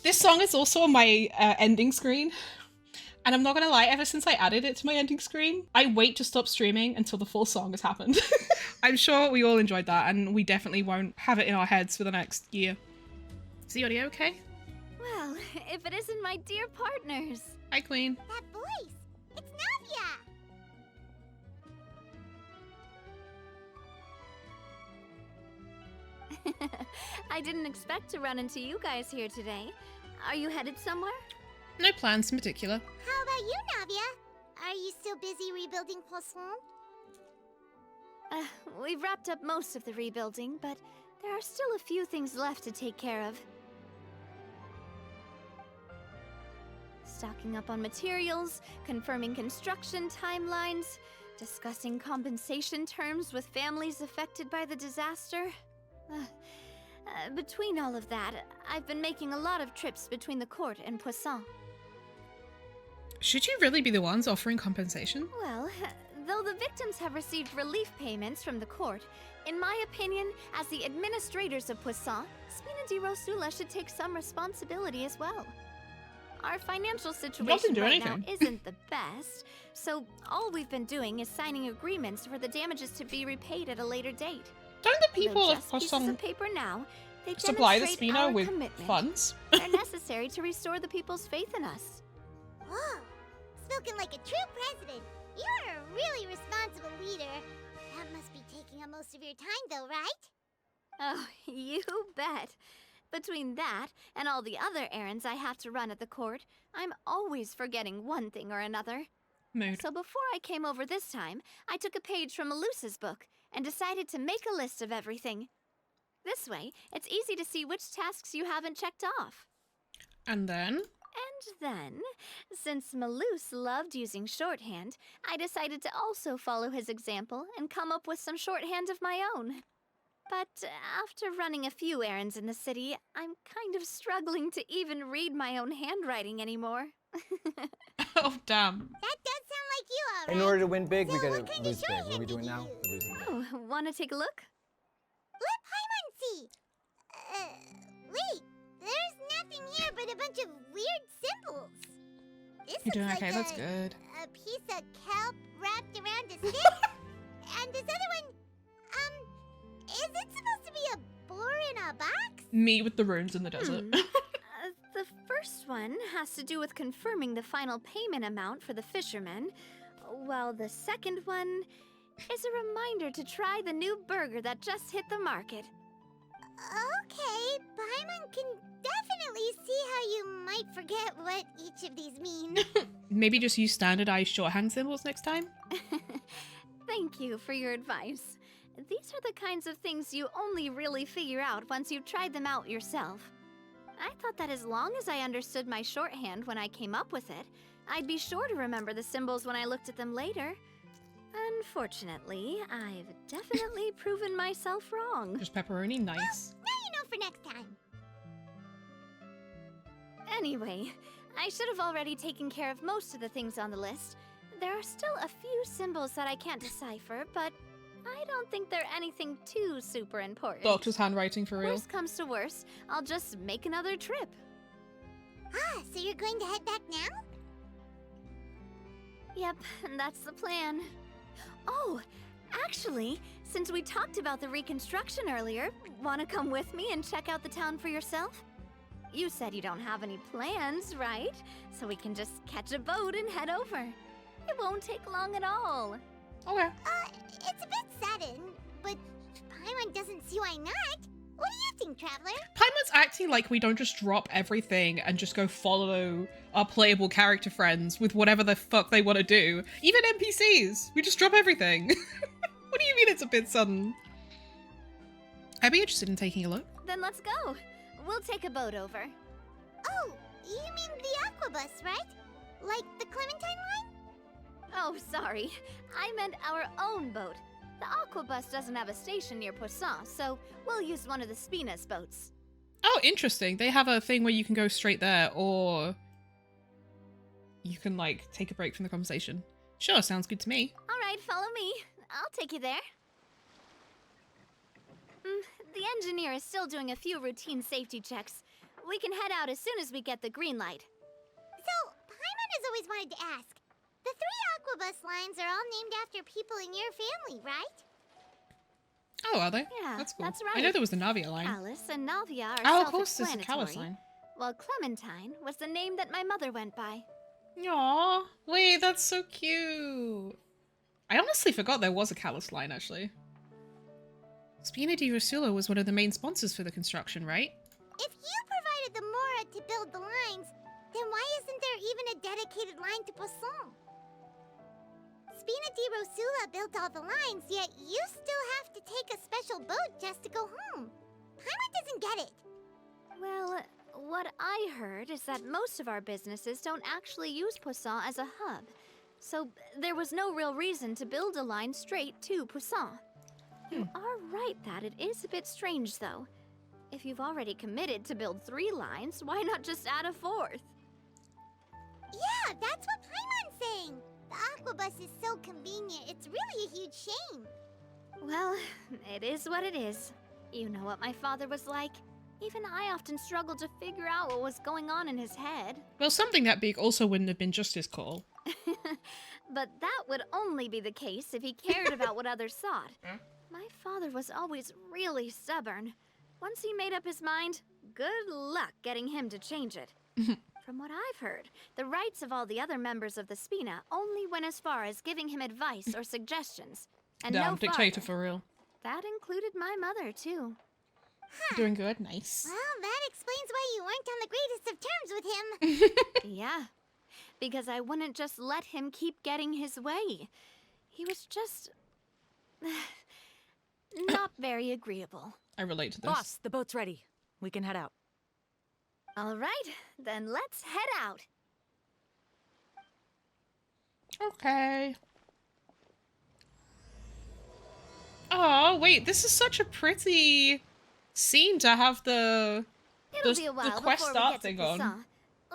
This song is also on my ending screen. And I'm not gonna lie, ever since I added it to my ending screen, I wait to stop streaming until the full song has happened. I'm sure we all enjoyed that, and we definitely won't have it in our heads for the next year. Is the audio okay? Well, if it isn't my dear partners. Hi, Queen. That voice! It's Navia! I didn't expect to run into you guys here today. Are you headed somewhere? No plans in particular. How about you, Navia? Are you still busy rebuilding Poisson? We've wrapped up most of the rebuilding, but there are still a few things left to take care of. Stocking up on materials, confirming construction timelines, discussing compensation terms with families affected by the disaster. Between all of that, I've been making a lot of trips between the court and Poisson. Should you really be the ones offering compensation? Well, though the victims have received relief payments from the court, in my opinion, as the administrators of Poisson, Spina di Rosula should take some responsibility as well. Our financial situation right now isn't the best, so all we've been doing is signing agreements for the damages to be repaid at a later date. Don't the people of Poisson of paper now, they supply the Spina with commitment. funds? They're necessary to restore the people's faith in us. Whoa! Spoken like a true president. You're a really responsible leader. That must be taking up most of your time, though, right? Oh, you bet. Between that and all the other errands I have to run at the court, I'm always forgetting one thing or another. Mood. So before I came over this time, I took a page from Elusa's book and decided to make a list of everything. This way, it's easy to see which tasks you haven't checked off. And then? And then, since Malus loved using shorthand, I decided to also follow his example and come up with some shorthand of my own. But after running a few errands in the city, I'm kind of struggling to even read my own handwriting anymore. Oh, damn. That does sound like you, alright. In order to win big, So we what gotta kind of lose big. What are we shorthand doing did you now? use? We're losing big. Oh, wanna take a look? Let Paimon see. Wait. There's nothing here but a bunch of weird symbols. This You're doing looks okay, like that's good. a piece of kelp wrapped around a stick. And this other one, is it supposed to be a boar in a box? Me with the runes in the desert. The first one has to do with confirming the final payment amount for the fishermen, while the second one is a reminder to try the new burger that just hit the market. Okay, Paimon can definitely see how you might forget what each of these mean. Maybe just use standardized shorthand symbols next time? Thank you for your advice. These are the kinds of things you only really figure out once you've tried them out yourself. I thought that as long as I understood my shorthand when I came up with it, I'd be sure to remember the symbols when I looked at them later. Unfortunately, I've definitely proven myself wrong. Just pepperoni, nice. Now you know for next time. Anyway, I should have already taken care of most of the things on the list. There are still a few symbols that I can't decipher, but I don't think they're anything too super important. Doctor's handwriting for real. Worst comes to worst, I'll just make another trip. Ah, so you're going to head back now? Yep, that's the plan. Oh, actually, since we talked about the reconstruction earlier, wanna come with me and check out the town for yourself? You said you don't have any plans, right? So we can just catch a boat and head over. It won't take long at all. Okay. It's a bit sudden, but Paimon doesn't see why not. What do you think, Traveler? Paimon's acting like we don't just drop everything and just go follow our playable character friends with whatever the fuck they want to do. Even NPCs. We just drop everything. What do you mean it's a bit sudden? I'd be interested in taking a look. Then let's go. We'll take a boat over. Oh, you mean the aquabus, right? Like the Clementine line? Oh, sorry. I meant our own boat. The aquabus doesn't have a station near Poisson, so we'll use one of the Spina's boats. Oh, interesting. They have a thing where you can go straight there, or you can, like, take a break from the conversation. Sure, sounds good to me. All right, follow me. I'll take you there. The engineer is still doing a few routine safety checks. We can head out as soon as we get the green light. So, Paimon has always wanted to ask. The 3 Aquabus lines are all named after people in your family, right? Oh, are they? Yeah, That's cool. that's right. I know there was the Navia line. Alice and Navia are Oh, of course, there's the self-explanatory, Kalos line. while Clementine was the name that my mother went by. Aww. Wait, that's so cute. I honestly forgot there was a Kalos line, actually. Spina di Rosula was one of the main sponsors for the construction, right? If you provided the Mora to build the lines, then why isn't there even a dedicated line to Poisson? Spina di Rosula built all the lines, yet you still have to take a special boat just to go home. Paimon doesn't get it. Well, what I heard is that most of our businesses don't actually use Poisson as a hub, so there was no real reason to build a line straight to Poisson. You are right that it is a bit strange, though. If you've already committed to build 3 lines, why not just add a 4th? Yeah, that's what Paimon's saying. The Aquabus is so convenient, it's really a huge shame. Well, it is what it is. You know what my father was like. Even I often struggled to figure out what was going on in his head. Well, something that big also wouldn't have been just as cool. But that would only be the case if he cared about what others thought. My father was always really stubborn. Once he made up his mind, good luck getting him to change it. From what I've heard, the rights of all the other members of the Spina only went as far as giving him advice or suggestions. And Damn, no dictator farther. for real. That included my mother, too. Doing good, nice. Well, that explains why you weren't on the greatest of terms with him. Yeah, because I wouldn't just let him keep getting his way. He was just... not very agreeable. I relate to this. Boss, the boat's ready. We can head out. All right, then let's head out. Okay. Oh, wait, this is such a pretty scene to have the It'll be a while the quest before we art get to thing on. Poisson.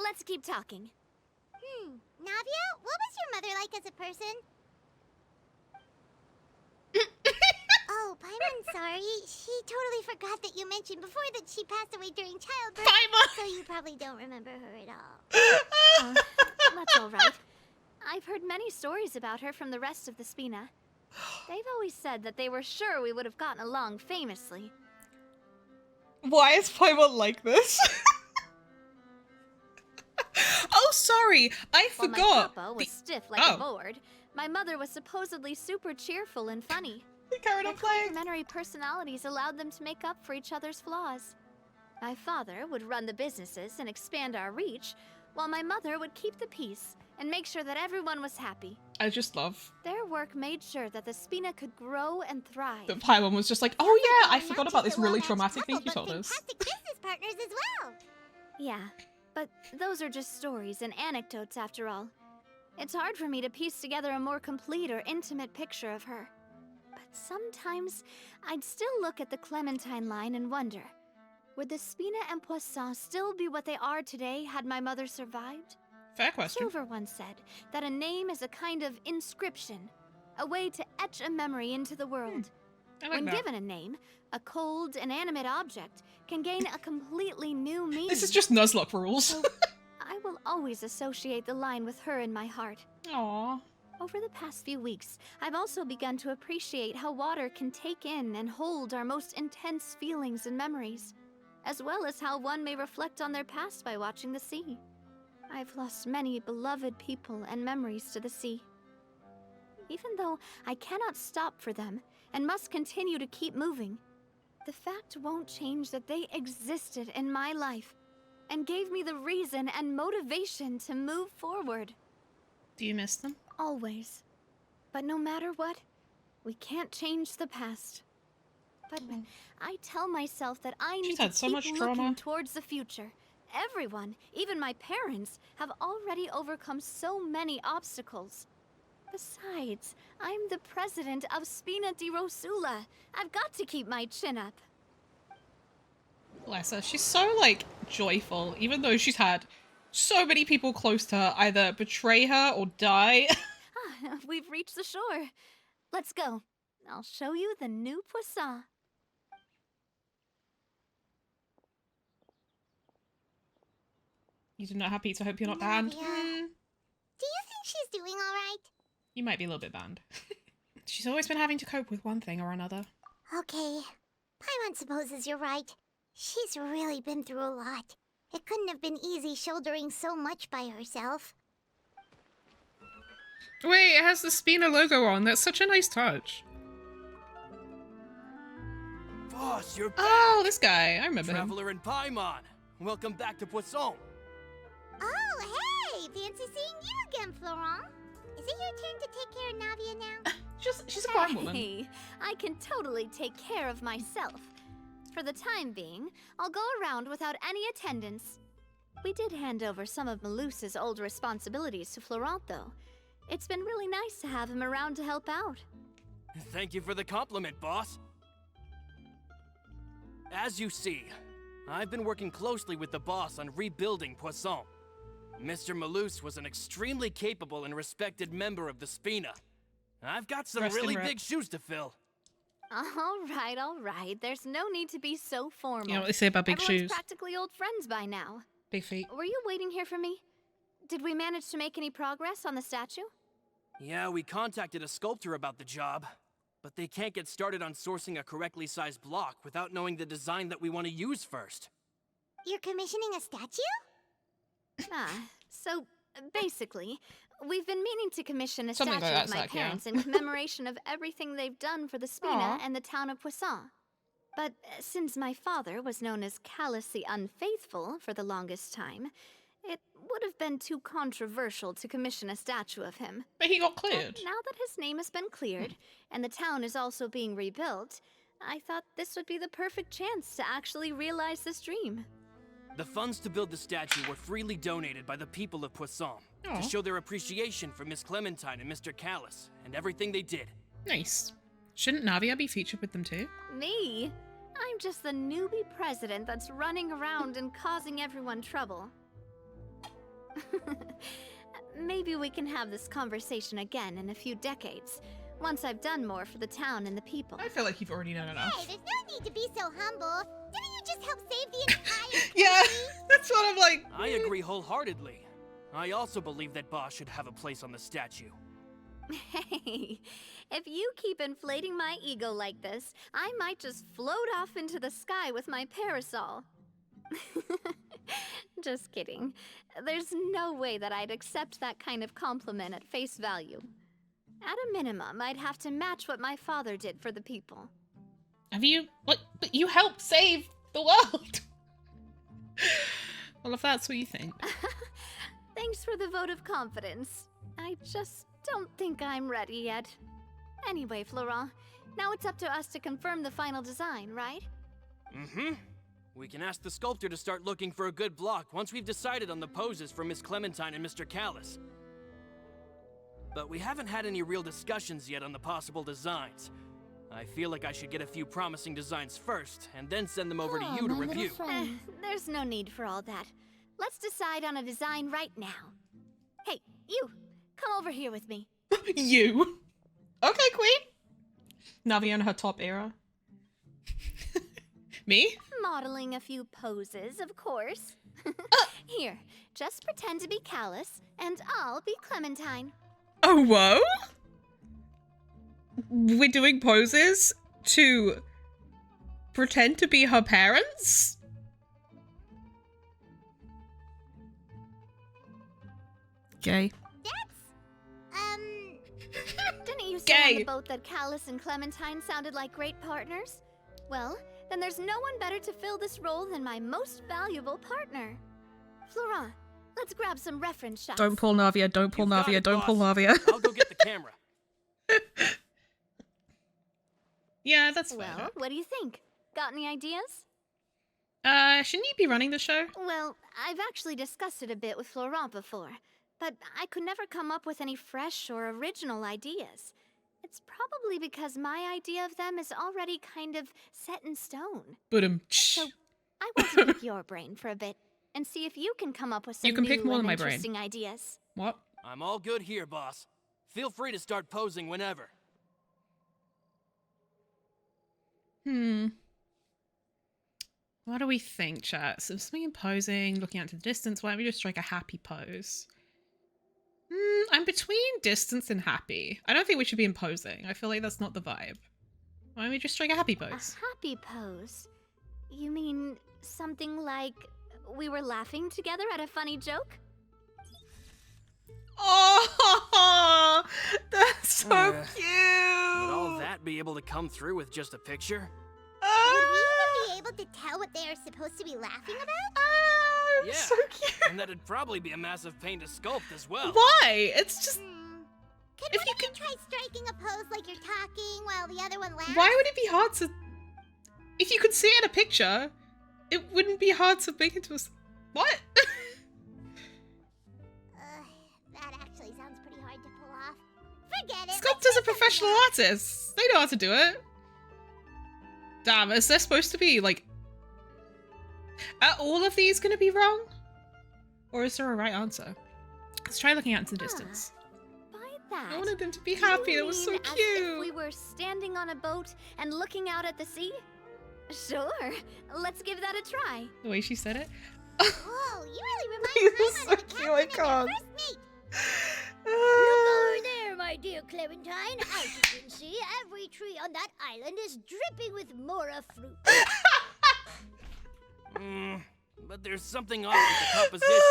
Let's keep talking. Navia, what was your mother like as a person? Oh, Paimon's sorry. She totally forgot that you mentioned before that she passed away during childbirth. Paimon! So you probably don't remember her at all. That's all right. I've heard many stories about her from the rest of the Spina. They've always said that they were sure we would have gotten along famously. Why is Paimon like this? Oh, sorry, I While my forgot. papa was The- stiff like Oh. a board, my mother was supposedly super cheerful and funny. They carried Their on playing. complementary personalities allowed them to make up for each other's flaws. My father would run the businesses and expand our reach, while my mother would keep the peace and make sure that everyone was happy. I just love Their work made sure that the Spina could grow and thrive. that Paimon was just like, oh yeah, I Not forgot just about this a really well-matched traumatic thing couple, you told but us. fantastic business partners as well. Yeah, but those are just stories and anecdotes after all. It's hard for me to piece together a more complete or intimate picture of her. But sometimes, I'd still look at the Clementine line and wonder, would the Spina and Poisson still be what they are today had my mother survived? Fair question. Silver once said that a name is a kind of inscription, a way to etch a memory into the world. I like When that. given a name, a cold, inanimate object can gain a completely new meaning. This is just Nuzlocke rules. So, I will always associate the line with her in my heart. Aww. Over the past few weeks, I've also begun to appreciate how water can take in and hold our most intense feelings and memories, as well as how one may reflect on their past by watching the sea. I've lost many beloved people and memories to the sea. Even though I cannot stop for them and must continue to keep moving, the fact won't change that they existed in my life and gave me the reason and motivation to move forward. Do you miss them? Always. But no matter what, we can't change the past. But I tell myself that I need She's to had so keep much looking trauma. towards the future. Everyone, even my parents, have already overcome so many obstacles. Besides, I'm the president of Spina di Rosula. I've got to keep my chin up. Bless her. She's so, like, joyful, even though she's had so many people close to her either betray her or die. We've reached the shore. Let's go. I'll show you the new Poisson. You did not have pizza. Hope you're not banned. Navia. Do you think she's doing alright? You might be a little bit banned. She's always been having to cope with one thing or another. Okay. Paimon supposes you're right. She's really been through a lot. It couldn't have been easy shouldering so much by herself. Wait, it has the Spina logo on. That's such a nice touch. Boss, you're back! Oh, this guy. I remember him. Traveler in Paimon. Welcome back to Poisson. Oh, hey! Fancy seeing you again, Florent. Is it your turn to take care of Navia now? She's a blind woman. Hey, I can totally take care of myself. For the time being, I'll go around without any attendance. We did hand over some of Malus's old responsibilities to Florent, though. It's been really nice to have him around to help out. Thank you for the compliment, boss. As you see, I've been working closely with the boss on rebuilding Poisson. Mr. Malus was an extremely capable and respected member of the Spina. I've got some Rest in really rep. big shoes to fill. All right. There's no need to be so formal. You know what they say about big Everyone's shoes? practically old friends by now. Big feet. Were you waiting here for me? Did we manage to make any progress on the statue? Yeah, we contacted a sculptor about the job, but they can't get started on sourcing a correctly sized block without knowing the design that we want to use first. You're commissioning a statue? So basically, we've been meaning to commission a Something statue like of that, my Zach, yeah. parents in commemoration of everything they've done for the Spina Aw. and the town of Poisson. But since my father was known as callously unfaithful for the longest time, it would have been too controversial to commission a statue of him. But he got But cleared. now that his name has been cleared, and the town is also being rebuilt, I thought this would be the perfect chance to actually realize this dream. The funds to build the statue were freely donated by the people of Poisson Aw. to show their appreciation for Miss Clementine and Mr. Callis and everything they did. Nice. Shouldn't Navia be featured with them too? Me? I'm just the newbie president that's running around and causing everyone trouble. Maybe we can have this conversation again in a few decades, once I've done more for the town and the people. I feel like you've already done enough. Hey, there's no need to be so humble. Didn't you just help save the entire Yeah, community? that's what I'm like. I agree wholeheartedly. I also believe that Boss should have a place on the statue. Hey, if you keep inflating my ego like this, I might just float off into the sky with my parasol. Just kidding. There's no way that I'd accept that kind of compliment at face value. At a minimum, I'd have to match what my father did for the people. Have you? What? But you helped save the world. Well, if that's what you think. Thanks for the vote of confidence. I just don't think I'm ready yet. Anyway, Florent, now it's up to us to confirm the final design, right? Mm-hmm. We can ask the sculptor to start looking for a good block once we've decided on the poses for Miss Clementine and Mr. Callis. But we haven't had any real discussions yet on the possible designs. I feel like I should get a few promising designs first, and then send them over to you to review. There's no need for all that. Let's decide on a design right now. Hey, you! Come over here with me. You. Okay, Queen. Navi in her top era. Me? Modeling a few poses, of course. Here, just pretend to be Callus, and I'll be Clementine. Oh, whoa. We're doing poses to pretend to be her parents? Gay. Didn't you say Gay. on the boat that Callus and Clementine sounded like great partners? Well, then there's no one better to fill this role than my most valuable partner. Florent, let's grab some reference shots. Don't pull Navia, don't pull You've got Navia, it, don't pull boss. Navia. I'll go get the camera. Yeah, that's fair. Well, what do you think? Got any ideas? Shouldn't you be running the show? Well, I've actually discussed it a bit with Florent before, but I could never come up with any fresh or original ideas. It's probably because my idea of them is already kind of set in stone. So, I want to pick your brain for a bit and see if you can come up with some You can pick new more and than my brain. interesting ideas. what? I'm all good here, boss. Feel free to start posing whenever. What do we think, chat? So something imposing, looking out to the distance. Why don't we just strike a happy pose? I'm between distance and happy. I don't think we should be imposing. I feel like that's not the vibe. Why don't we just strike a happy pose? A happy pose? You mean something like we were laughing together at a funny joke? Oh, that's so cute. Would all that be able to come through with just a picture? Would we even be able to tell what they are supposed to be laughing about? Yeah, so cute. and that'd probably be a massive pain to sculpt as well. Why? It's just... Could If one you of you try striking a pose like you're talking while the other one laughs? Why would it be hard to... If you could see it in a picture, it wouldn't be hard to make it to us. What? That actually sounds pretty hard to pull off. Forget it. Sculptors are professional artists. They know how to do it. Damn, is there supposed to be, like... Are all of these going to be wrong? Or is there a right answer? Let's try looking out into the distance. By that, I wanted them to be happy. you That was so mean as if cute. we were standing on a boat and looking out at the sea? Sure, let's give that a try. The way she said it. Whoa, you really It remind was Paimon so of a cute, I captain and can't. their first mate. Ah. Over there, my dear Clementine. As you can see, every tree on that island is dripping with mora fruit. But there's something off with the composition.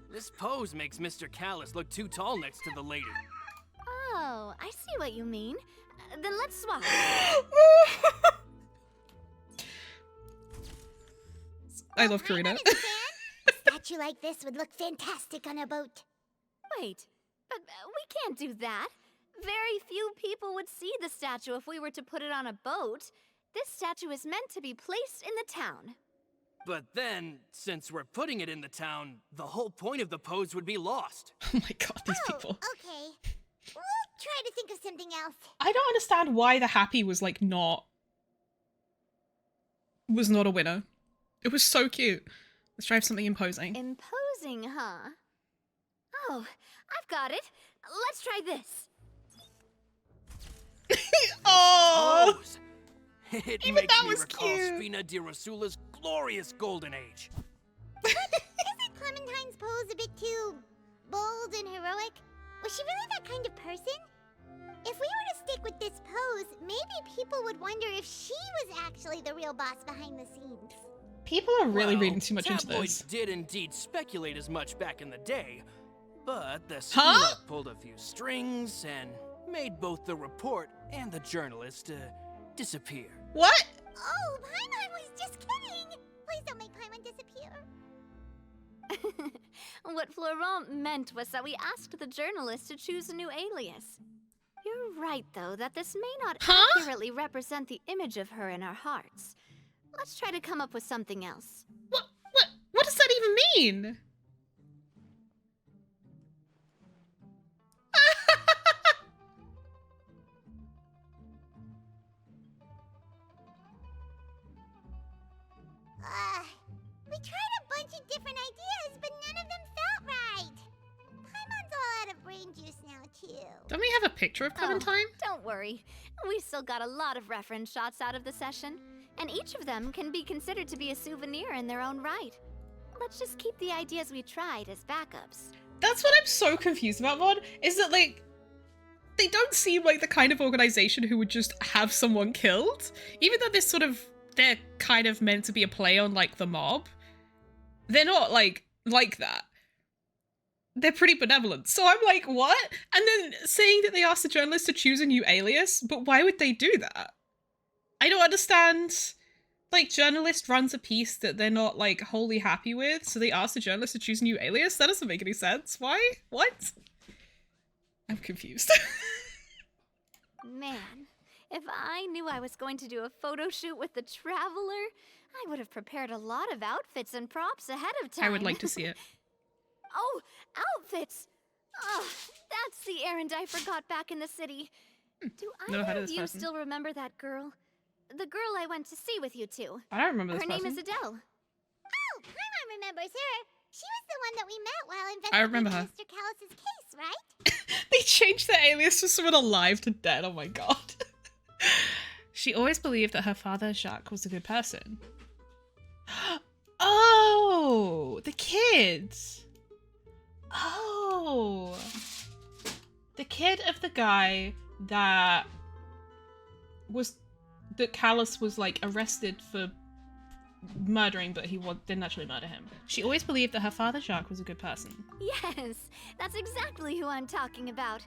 This pose makes Mr. Callus look too tall next to the lady. Oh, I see what you mean. Then let's swap. I love Karina. Paimon is a fan. A statue like this would look fantastic on a boat. Wait, but we can't do that. Very few people would see the statue if we were to put it on a boat. This statue is meant to be placed in the town. But then, since we're putting it in the town, the whole point of the pose would be lost. Oh my god, these people. Okay. We'll try to think of something else. I don't understand why the happy was like not a winner. It was so cute. Let's try something imposing. Imposing, huh? Oh, I've got it. Let's try this. Oh, Pose! It Even makes that me was recall cute. Spina di Rosula's glorious golden age. Isn't Clementine's pose a bit too bold and heroic? Was she really that kind of person? If we were to stick with this pose, maybe people would wonder if she was actually the real boss behind the scenes. people are really Well, reading too much into tabloids this. did indeed speculate as much back in the day, but the Huh? Spina pulled a few strings and made both the report and the journalist disappear. What? Oh, Paimon was just kidding! Please don't make Paimon disappear. What Florent meant was that we asked the journalist to choose a new alias. You're right, though, that this may not Huh? accurately represent the image of her in our hearts. Let's try to come up with something else. What does that even mean? We tried a bunch of different ideas, but none of them felt right. Paimon's all out of brain juice now, too. Don't we have a picture of Clementine? Don't worry. We still got a lot of reference shots out of the session, and each of them can be considered to be a souvenir in their own right. Let's just keep the ideas we tried as backups. That's what I'm so confused about, Vaughn, is that, like, they don't seem like the kind of organization who would just have someone killed. Even though they're kind of meant to be a play on, like, the mob. They're not, like that. They're pretty benevolent. So I'm like, what? And then saying that they asked the journalist to choose a new alias, but why would they do that? I don't understand. Like, journalist runs a piece that they're not, like, wholly happy with, so they ask the journalist to choose a new alias? That doesn't make any sense. Why? What? I'm confused. Man, if I knew I was going to do a photo shoot with the Traveler, I would have prepared a lot of outfits and props ahead of time. I would like to see it. Oh, outfits! Oh, that's the errand I forgot back in the city. Do Never heard either of of this you person. still remember that girl? The girl I went to see with you two. I don't remember this Her name person. is Adele. Oh, Paimon remembers her. She was the one that we met while I investigating remember her. Mr. Callus's case, right? They changed their alias from someone alive to dead. Oh my god. She always believed that her father, Jacques, was a good person. Oh, the kid. Oh. The kid of the guy that Callus was like arrested for murdering, but he didn't actually murder him. She always believed that her father Jacques was a good person. Yes, that's exactly who I'm talking about.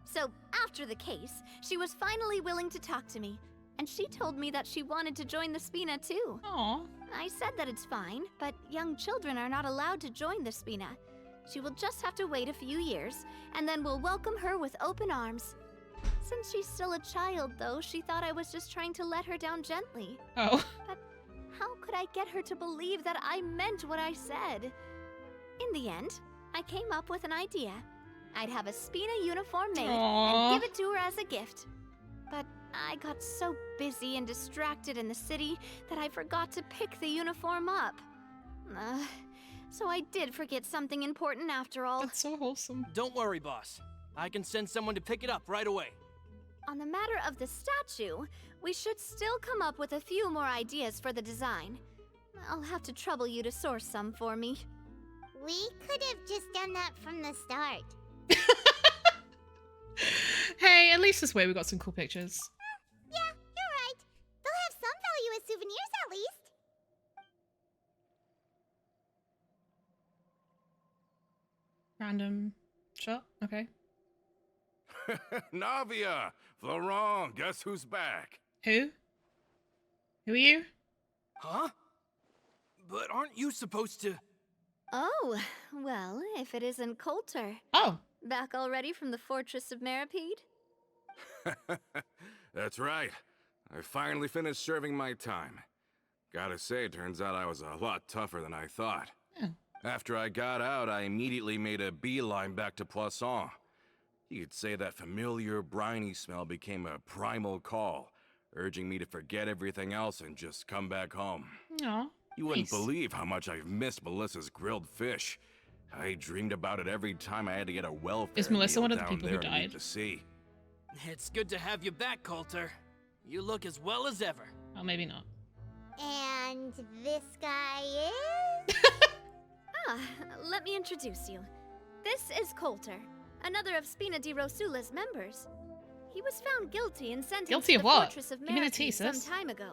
So, after the case, she was finally willing to talk to me. And she told me that she wanted to join the Spina too. Aww. I said that it's fine, but young children are not allowed to join the Spina. She will just have to wait a few years, and then we'll welcome her with open arms. Since she's still a child, though, she thought I was just trying to let her down gently. Oh. But how could I get her to believe that I meant what I said? In the end, I came up with an idea. I'd have a Spina uniform made Aww. and give it to her as a gift. But I got so busy and distracted in the city that I forgot to pick the uniform up. So I did forget something important after all. That's so wholesome. Don't worry, boss. I can send someone to pick it up right away. On the matter of the statue, we should still come up with a few more ideas for the design. I'll have to trouble you to source some for me. We could have just done that from the start. Hey, at least this way we got some cool pictures. Yeah, you're right. They'll have some value as souvenirs at least. Random shot. Okay. Navia! Florent, guess who's back? Who? Who are you? Huh? But aren't you supposed to... Oh, well, if it isn't Coulter. Oh. Back already from the Fortress of Meripede? That's right. I finally finished serving my time. Gotta say, turns out I was a lot tougher than I thought. Yeah. After I got out, I immediately made a beeline back to Poisson. You could say that familiar briny smell became a primal call, urging me to forget everything else and just come back home. Aw. You wouldn't Nice. believe how much I've missed Melissa's grilled fish. I dreamed about it every time I had to get a welfare Is Melissa meal one of the down people who there underneath died? the sea. It's good to have you back, Coulter. You look as well as ever. Oh, maybe not. And this guy is? Let me introduce you. This is Coulter, another of Spina di Rosula's members. He was found guilty and sentenced Guilty to of the what? Fortress of Give me the tea, Meripede some sis. time ago.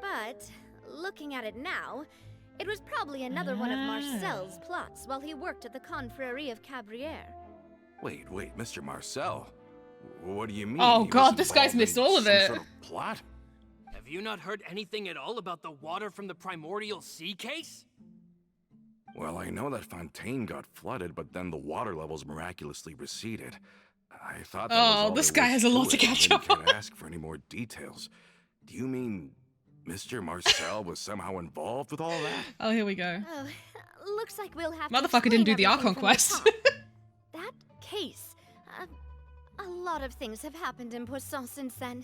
But, looking at it now, it was probably another one of Marcel's plots while he worked at the Confrérie of Cabrières. Wait, Mr. Marcel? What do you mean? Oh He god, was this guy's involved missed in all of some it. Sort of plot? Have you not heard anything at all about the water from the primordial sea case? Well, I know that Fontaine got flooded, but then the water levels miraculously receded. I thought that was Oh, all this there guy was has a lot it. to catch I up didn't care on. to ask for any more details. Do you mean Mr. Marcel was somehow involved with all that? Oh, here we go. Oh, looks like we'll have to Motherfucker didn't explain do the everything Archon from quest. top. That case. A lot of things have happened in Poisson since then.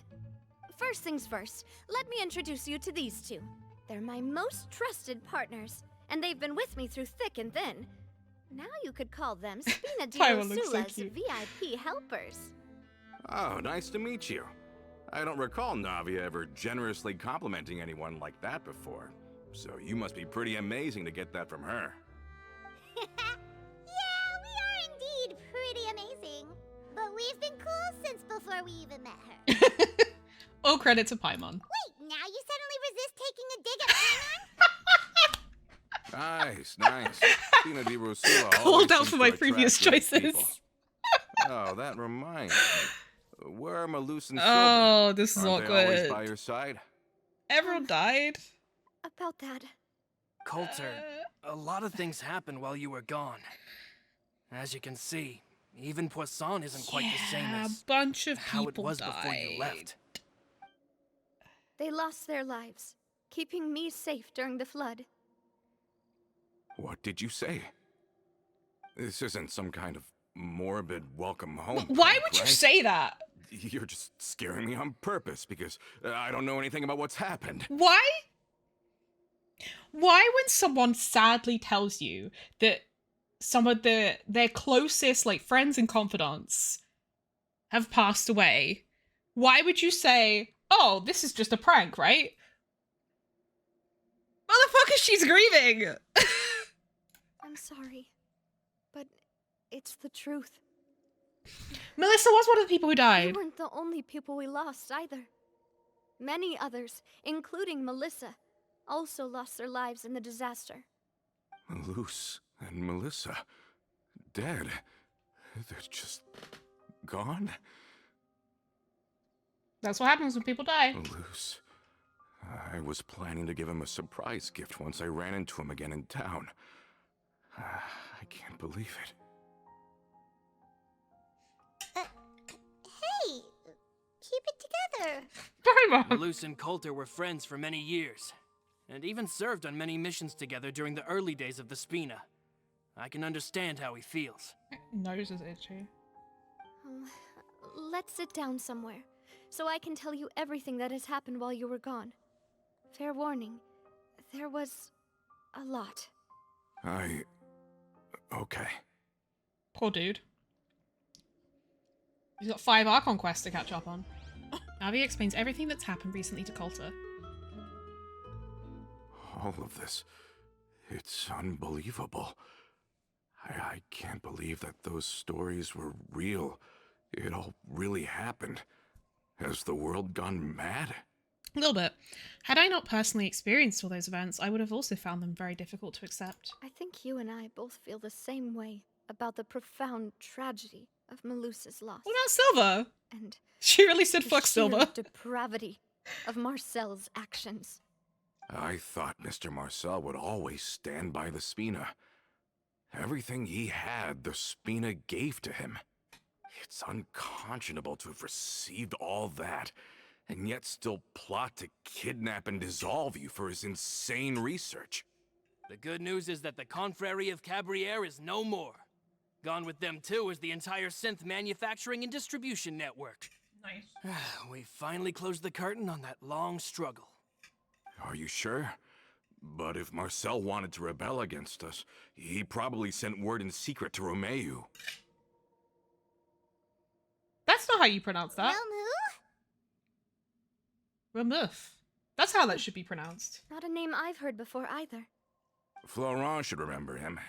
First things first, let me introduce you to these two. They're my most trusted partners, and they've been with me through thick and thin. Now you could call them Spina di Taiwan looks so Rosula's cute. VIP helpers. Oh, nice to meet you. I don't recall Navia ever generously complimenting anyone like that before. So you must be pretty amazing to get that from her. Yeah, we are indeed pretty amazing. But we've been cool since before we even met her. All credit to Paimon. Wait, now you suddenly resist taking a dig at Paimon? Nice. Spina di Rosula Called always out seems for to my attract previous good choices. people. Oh, that reminds me. Where are Malus and Silver? Oh, this is Aren't they always awkward. by your side? Everyone died. About that, Coulter, a lot of things happened while you were gone. As you can see, even Poisson isn't quite the same Yeah, as a bunch of how it people was died. before you left. they lost their lives, keeping me safe during the flood. What did you say? This isn't some kind of morbid welcome home. Why prank, would you right? say that? You're just scaring me on purpose because I don't know anything about what's happened. Why? Why when someone sadly tells you that some of their closest like friends and confidants have passed away, why would you say, "Oh, this is just a prank," right? Motherfucker, she's grieving. I'm sorry, but it's the truth. Melissa was one of the people who You died. weren't the only people we lost either. Many others, including Melissa, also lost their lives in the disaster. Luce and Melissa, dead. They're just gone? That's what happens when people die. Luce. I was planning to give him a surprise gift once I ran into him again in town. I can't believe it. Hey, keep it together. Sorry, Mom. Luce and Coulter were friends for many years, and even served on many missions together during the early days of the Spina. I can understand how he feels. Nose is itchy. Let's sit down somewhere, so I can tell you everything that has happened while you were gone. Fair warning, there was a lot. Okay. Poor dude. He's got 5 Archon quests to catch up on. Navia explains everything that's happened recently to Coulter. All of this. It's unbelievable. I can't believe that those stories were real. It all really happened. Has the world gone mad? A little bit. Had I not personally experienced all those events, I would have also found them very difficult to accept. I think you and I both feel the same way about the profound tragedy of Melusa's loss. What about Silver? And She really said the fuck sheer Silver. depravity of Marcel's actions. I thought Mr. Marcel would always stand by the Spina. Everything he had, the Spina gave to him. It's unconscionable to have received all that, and yet still plot to kidnap and dissolve you for his insane research. The good news is that the Confrérie of Cabriere is no more. Gone with them too is the entire synth manufacturing and distribution network. Nice. We finally closed the curtain on that long struggle. Are you sure? But if Marcel wanted to rebel against us, he probably sent word in secret to Romeu. That's not how you pronounce that. Ramu? Ramuth. That's how that should be pronounced. Not a name I've heard before either. Florent should remember him.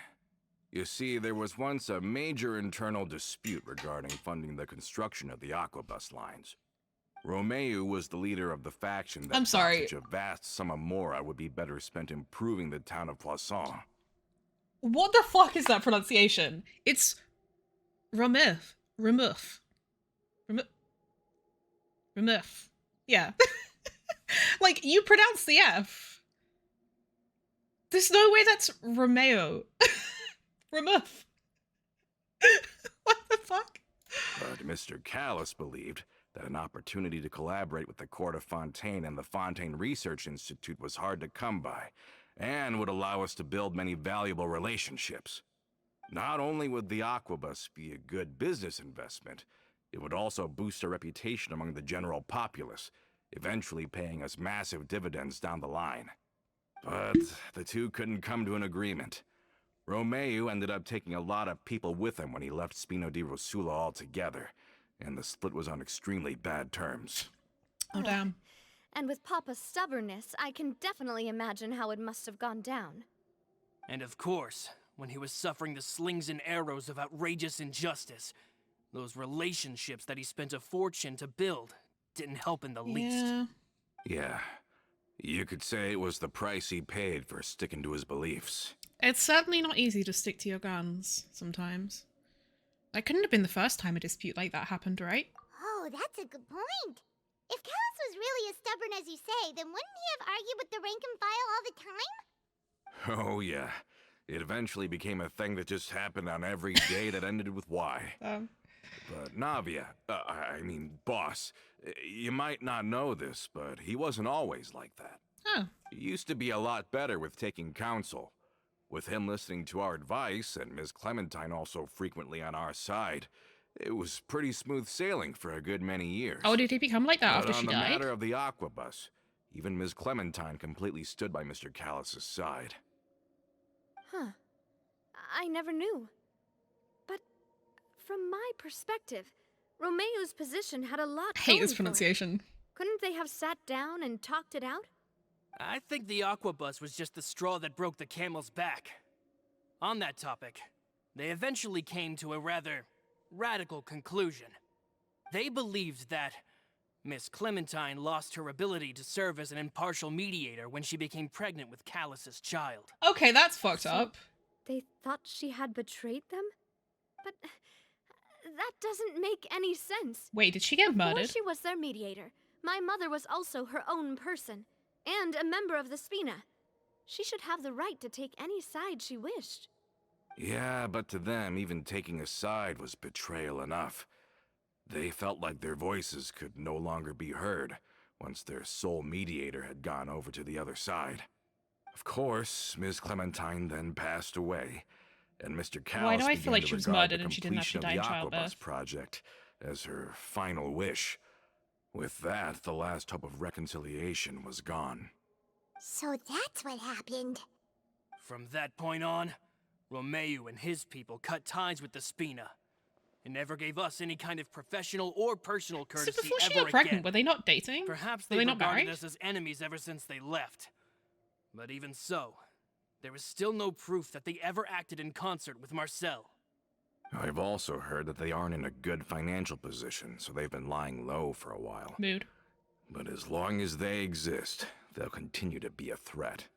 You see, there was once a major internal dispute regarding funding the construction of the Aquabus lines. Romeu was the leader of the faction that I'm sorry. thought such a vast sum of mora would be better spent improving the town of Poisson. What the fuck is that pronunciation? It's Ramuth. Ramuth. Ramuth. Yeah. Like, you pronounce the F. There's no way that's Romeo. Ramuth. What the fuck? But Mr. Callis believed that an opportunity to collaborate with the court of Fontaine and the Fontaine Research Institute was hard to come by, and would allow us to build many valuable relationships. Not only would the Aquabus be a good business investment, it would also boost our reputation among the general populace, eventually paying us massive dividends down the line. But the two couldn't come to an agreement. Romeu ended up taking a lot of people with him when he left Spino di Rosula altogether, and the split was on extremely bad terms. Oh, damn. And with Papa's stubbornness, I can definitely imagine how it must have gone down. And of course, when he was suffering the slings and arrows of outrageous injustice, those relationships that he spent a fortune to build didn't help in the least. Yeah. Yeah, you could say it was the price he paid for sticking to his beliefs. It's certainly not easy to stick to your guns sometimes. That couldn't have been the first time a dispute like that happened, right? Oh, that's a good point. If Callis was really as stubborn as you say, then wouldn't he have argued with the rank and file all the time? Oh yeah, it eventually became a thing that just happened on every day that ended with Y. But Navia, boss, you might not know this, but he wasn't always like that. Oh. He used to be a lot better with taking counsel. With him listening to our advice, and Ms. Clementine also frequently on our side, it was pretty smooth sailing for a good many years. Oh, did he become like that But after she on the died? matter of the Aquabus, even Ms. Clementine completely stood by Mr. Callis's side. Huh. I never knew. But from my perspective, Romeu's position had a lot I hate going this for it. pronunciation. Couldn't they have sat down and talked it out? I think the Aquabus was just the straw that broke the camel's back. On that topic, they eventually came to a rather radical conclusion. They believed that Miss Clementine lost her ability to serve as an impartial mediator when she became pregnant with Callus's child. Okay, that's fucked So- up. They thought she had betrayed them? But that doesn't make any sense. Wait, did she get Before murdered? she was their mediator, my mother was also her own person, and a member of the Spina. She should have the right to take any side she wished. Yeah, but to them, even taking a side was betrayal enough. They felt like their voices could no longer be heard once their sole mediator had gone over to the other side. Of course, Ms. Clementine then passed away, and Mr. Callus Why do I began feel like to she was regard murdered the and she didn't actually completion die in of the Aquabus childbirth? project as her final wish. With that, the last hope of reconciliation was gone. So that's what happened. From that point on, Romeu and his people cut ties with the Spina. And never gave us any kind of professional or personal So courtesy before she ever got pregnant, again. were they not dating? Perhaps Were they they not regarded married? us as enemies ever since they left. But even so, there is still no proof that they ever acted in concert with Marcel. I've also heard that they aren't in a good financial position, so they've been lying low for a while. Mood. But as long as they exist, they'll continue to be a threat.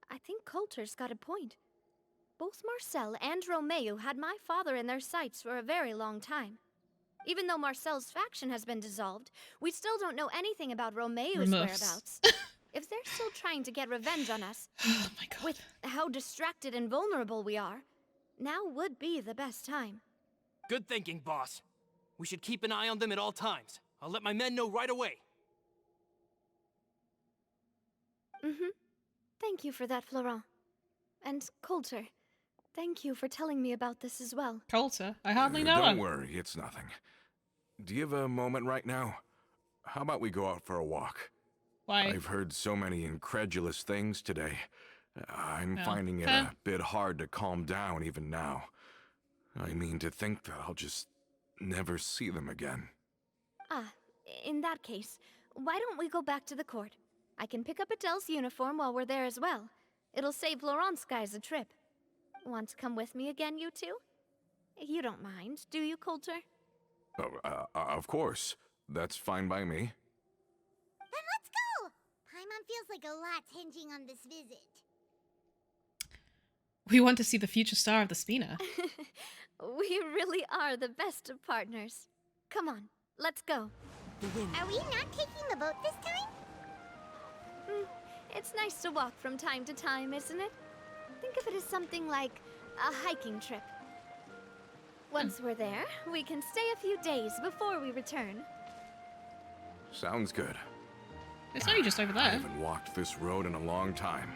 I think Coulter's got a point. Both Marcel and Romeu had my father in their sights for a very long time. Even though Marcel's faction has been dissolved, we still don't know anything about Romeu's Removes. whereabouts. If they're still trying to get revenge on us, Oh my god. with how distracted and vulnerable we are, now would be the best time. Good thinking, boss. We should keep an eye on them at all times. I'll let my men know right away. Thank you for that, Florent. And Coulter, thank you for telling me about this as well. Coulter? I hardly know Don't her. worry, it's nothing. Do you have a moment right now? How about we go out for a walk? Why? I've heard so many incredulous things today. I'm Yeah. finding it Fair. a bit hard to calm down even now. I mean, to think that I'll just never see them again. Ah, in that case, why don't we go back to the court? I can pick up Adele's uniform while we're there as well. It'll save Laurent's guys a trip. Want to come with me again, you two? You don't mind, do you, Coulter? Oh, of course. That's fine by me. Then let's go! Paimon feels like a lot's hinging on this visit. We want to see the future star of the Spina. We really are the best of partners. Come on, let's go. Are we not taking the boat this time? It's nice to walk from time to time, isn't it? Think of it as something like a hiking trip. Once we're there, we can stay a few days before we return. Sounds good. It's only just over I there. haven't walked this road in a long time.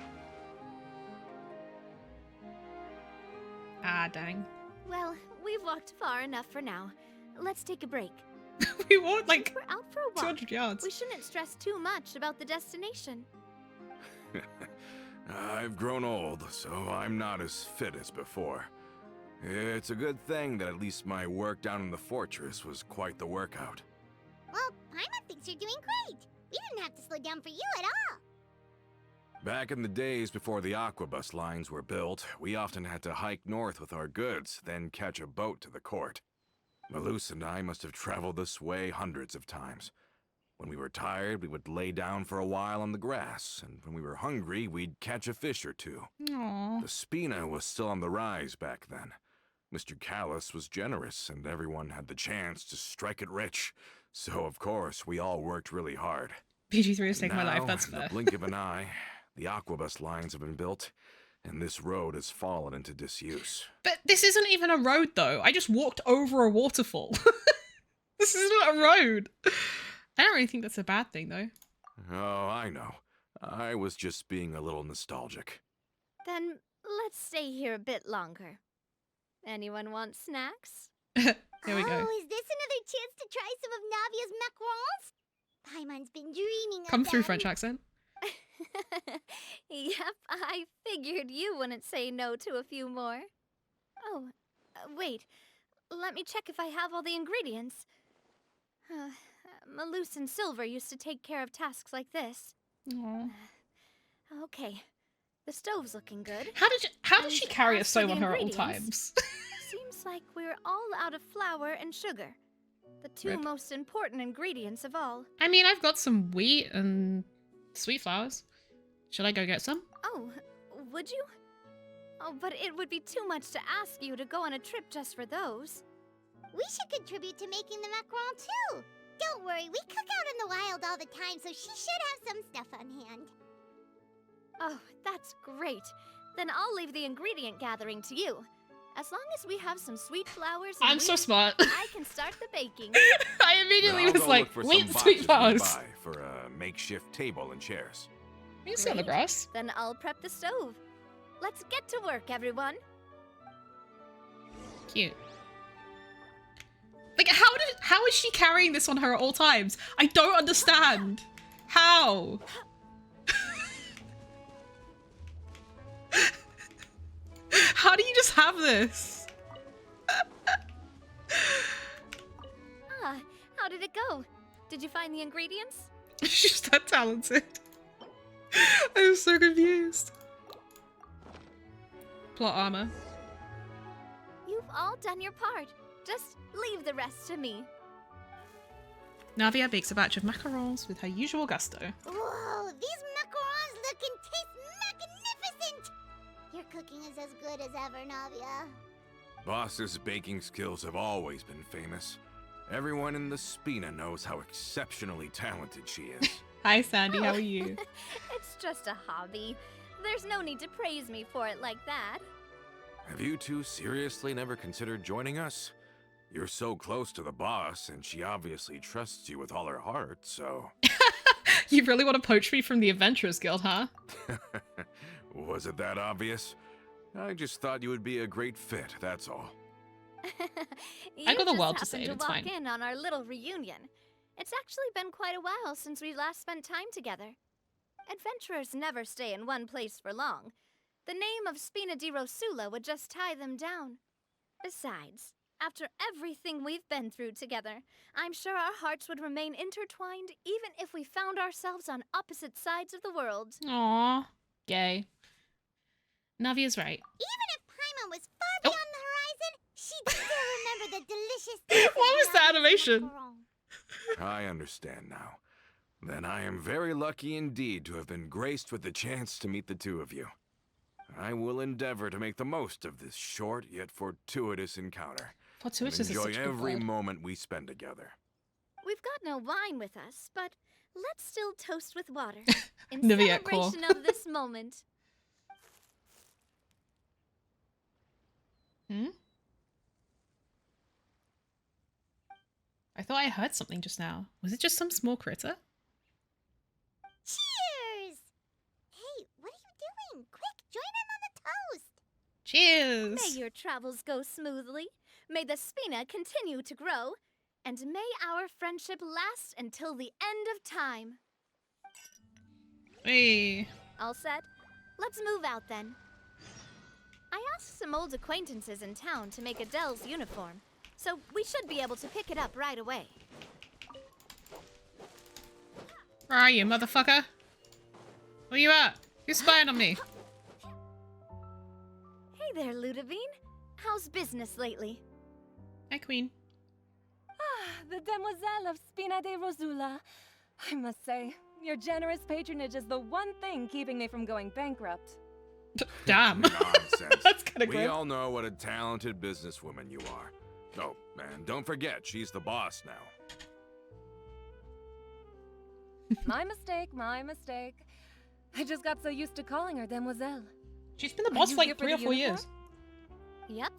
Ah, dang. Well, we've walked far enough for now. Let's take a break. We walked like We're out for a walk. 200 yards. We shouldn't stress too much about the destination. I've grown old, so I'm not as fit as before. It's a good thing that at least my work down in the fortress was quite the workout. Well, Paimon thinks you're doing great. We didn't have to slow down for you at all. Back in the days before the Aquabus lines were built, we often had to hike north with our goods, then catch a boat to the court. Malus and I must have traveled this way hundreds of times. When we were tired, we would lay down for a while on the grass, and when we were hungry, we'd catch a fish or two. Aww. The Spina was still on the rise back then. Mr. Callus was generous, and everyone had the chance to strike it rich. So, of course, we all worked really hard. PG3 is taking my life, Now, that's in the fair. blink of an eye, the Aquabus lines have been built, and this road has fallen into disuse. But this isn't even a road, though. I just walked over a waterfall. This isn't a road. I don't really think that's a bad thing, though. Oh, I know. I was just being a little nostalgic. Then let's stay here a bit longer. Anyone want snacks? Here we go. Oh, is this another chance to try some of Navia's macarons? Paimon's been dreaming Come of through, them. French accent. Yep, I figured you wouldn't say no to a few more. Oh, wait. Let me check if I have all the ingredients. Malus and Silver used to take care of tasks like this. Aww. Okay. The stove's looking good. How does she And carry a as for stove the on her at all ingredients- times? Seems like we're all out of flour and sugar. The two Rip. most important ingredients of all. I mean, I've got some wheat and sweet flowers. Should I go get some? Oh, would you? Oh, but it would be too much to ask you to go on a trip just for those. We should contribute to making the macaron too. Don't worry, we cook out in the wild all the time, so she should have some stuff on hand. Oh, that's great. Then I'll leave the ingredient gathering to you. As long as we have some sweet flowers and I'm so wheat, smart. I can start the baking. I immediately Then I'll was go like, look for wheat some and sweet boxes flowers. nearby for a makeshift table and chairs. You can sit on the Great. grass. Then I'll prep the stove. Let's get to work, everyone. Cute. Like, how is she carrying this on her at all times? I don't understand. How? How do you just have this? Ah, how did it go? Did you find the ingredients? She's that talented. I'm so confused. Plot armor. You've all done your part. Just leave the rest to me. Navia bakes a batch of macarons with her usual gusto. Whoa, these macarons look and taste magnificent! Your cooking is as good as ever, Navia. Boss's baking skills have always been famous. Everyone in the Spina knows how exceptionally talented she is. Hi Sandy, how are you? It's just a hobby. There's no need to praise me for it like that. Have you two seriously never considered joining us? You're so close to the boss, and she obviously trusts you with all her heart, so... You really want to poach me from the Adventurers Guild, huh? Was it that obvious? I just thought you would be a great fit, that's all. You got the just world to happened save, to it's walk fine. in on our little reunion. It's actually been quite a while since we last spent time together. Adventurers never stay in one place for long. The name of Spina di Rosula would just tie them down. Besides, after everything we've been through together, I'm sure our hearts would remain intertwined even if we found ourselves on opposite sides of the world. Aww. Gay. Navia's right. Even if Paimon was far Oh. beyond the horizon, she'd still remember the delicious taste of What was the Navia's animation? macaron. I understand now. Then I am very lucky indeed to have been graced with the chance to meet the two of you. I will endeavor to make the most of this short yet fortuitous encounter. and Fortuitous is enjoy such a good every word. moment we spend together. We've got no wine with us, but let's still toast with water in Navia, cool. celebration of this moment. Hmm? I thought I heard something just now. Was it just some small critter? Cheers! Hey, what are you doing? Quick, join in on the toast! Cheers! May your travels go smoothly, may the Spina continue to grow, and may our friendship last until the end of time. Hey. All set? Let's move out then. I asked some old acquaintances in town to make Adele's uniform, so we should be able to pick it up right away. Where are you, motherfucker? Where you at? Who's spying on me? Hey there, Ludovine. How's business lately? Hi, Queen. The Demoiselle of Spina de Rosula. I must say, your generous patronage is the one thing keeping me from going bankrupt. Damn. Nonsense. That's kind of We grim. all know what a talented businesswoman you are. Oh, and don't forget, she's the boss now. My mistake, my mistake. I just got so used to calling her Demoiselle. She's been the Are boss you for here like for 3 or the 4 uniform? years. Yep.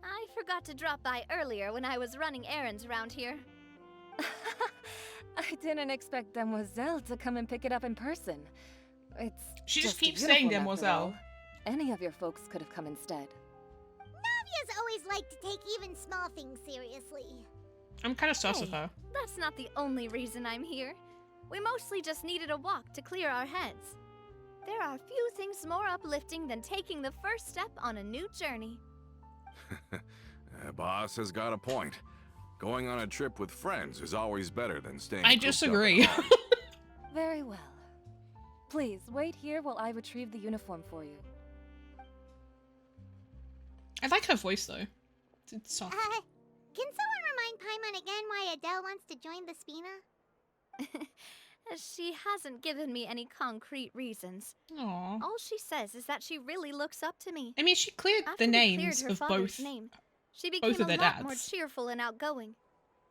I forgot to drop by earlier when I was running errands around here. I didn't expect Demoiselle to come and pick it up in person. It's She just a keeps saying uniform after Demoiselle. all. Any of your folks could have come instead. Navia's always liked to take even small things seriously. I'm kind of sus with Hey. her. That's not the only reason I'm here. We mostly just needed a walk to clear our heads. There are few things more uplifting than taking the first step on a new journey. Boss has got a point. Going on a trip with friends is always better than staying. I cooped up at disagree. home. Very well. Please, wait here while I retrieve the uniform for you. I like her voice though. It's soft. Can someone remind Paimon again why Adele wants to join the Spina? She hasn't given me any concrete reasons. Aww. All she says is that she really looks up to me. I mean, she cleared After the we cleared names her of father's both. name, she became of a their lot more dads. cheerful and outgoing.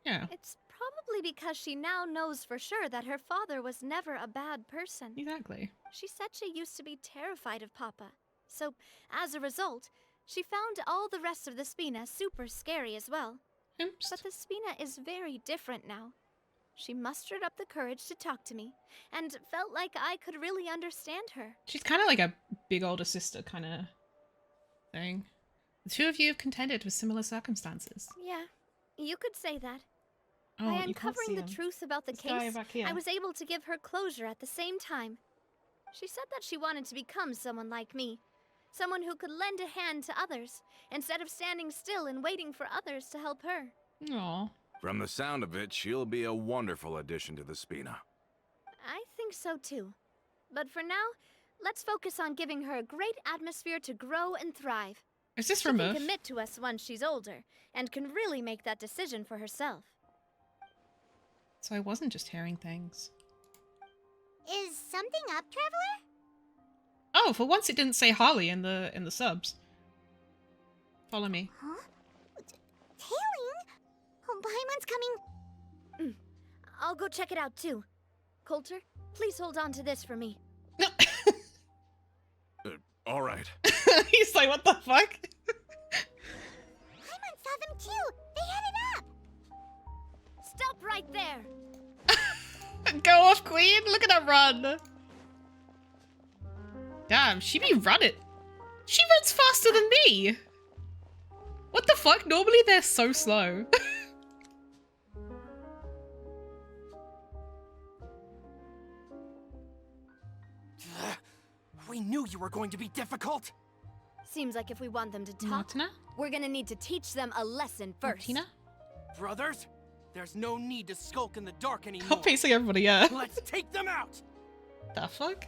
Yeah, It's probably because she now knows for sure that her father was never a bad person. exactly. She said she used to be terrified of Papa. So, as a result, she found all the rest of the Spina super scary as well. Oops. But the Spina is very different now. She mustered up the courage to talk to me, and felt like I could really understand her. She's kind of like a big older sister kind of thing. The two of you have contended with similar circumstances. Yeah, you could say that. Oh, By you can't see uncovering the him. truth about the This guy case, back here. I was able to give her closure at the same time. She said that she wanted to become someone like me. Someone who could lend a hand to others, instead of standing still and waiting for others to help her. Aw. From the sound of it, she'll be a wonderful addition to the Spina. I think so too. But for now, let's focus on giving her a great atmosphere to grow and thrive. Is this She can removed? commit to us once she's older, and can really make that decision for herself. So I wasn't just hearing things. Is something up, Traveler? Oh, for once it didn't say Harley in the subs. Follow me. Huh? Tailing? Oh, Paimon's coming. I'll go check it out too. Coulter, please hold on to this for me. No. All right. He's like, what the fuck? Paimon saw them too. They headed up. Stop right there! Go off, Queen! Look at her run! Damn, she be running. She runs faster than me! What the fuck? Normally they're so slow. We knew you were going to be difficult. Seems like if we want them to talk, Martina? we're gonna need to teach them a lesson first. Martina? Brothers, there's no need to skulk in the dark I'm anymore. pacing everybody, yeah. Let's take them out. The fuck?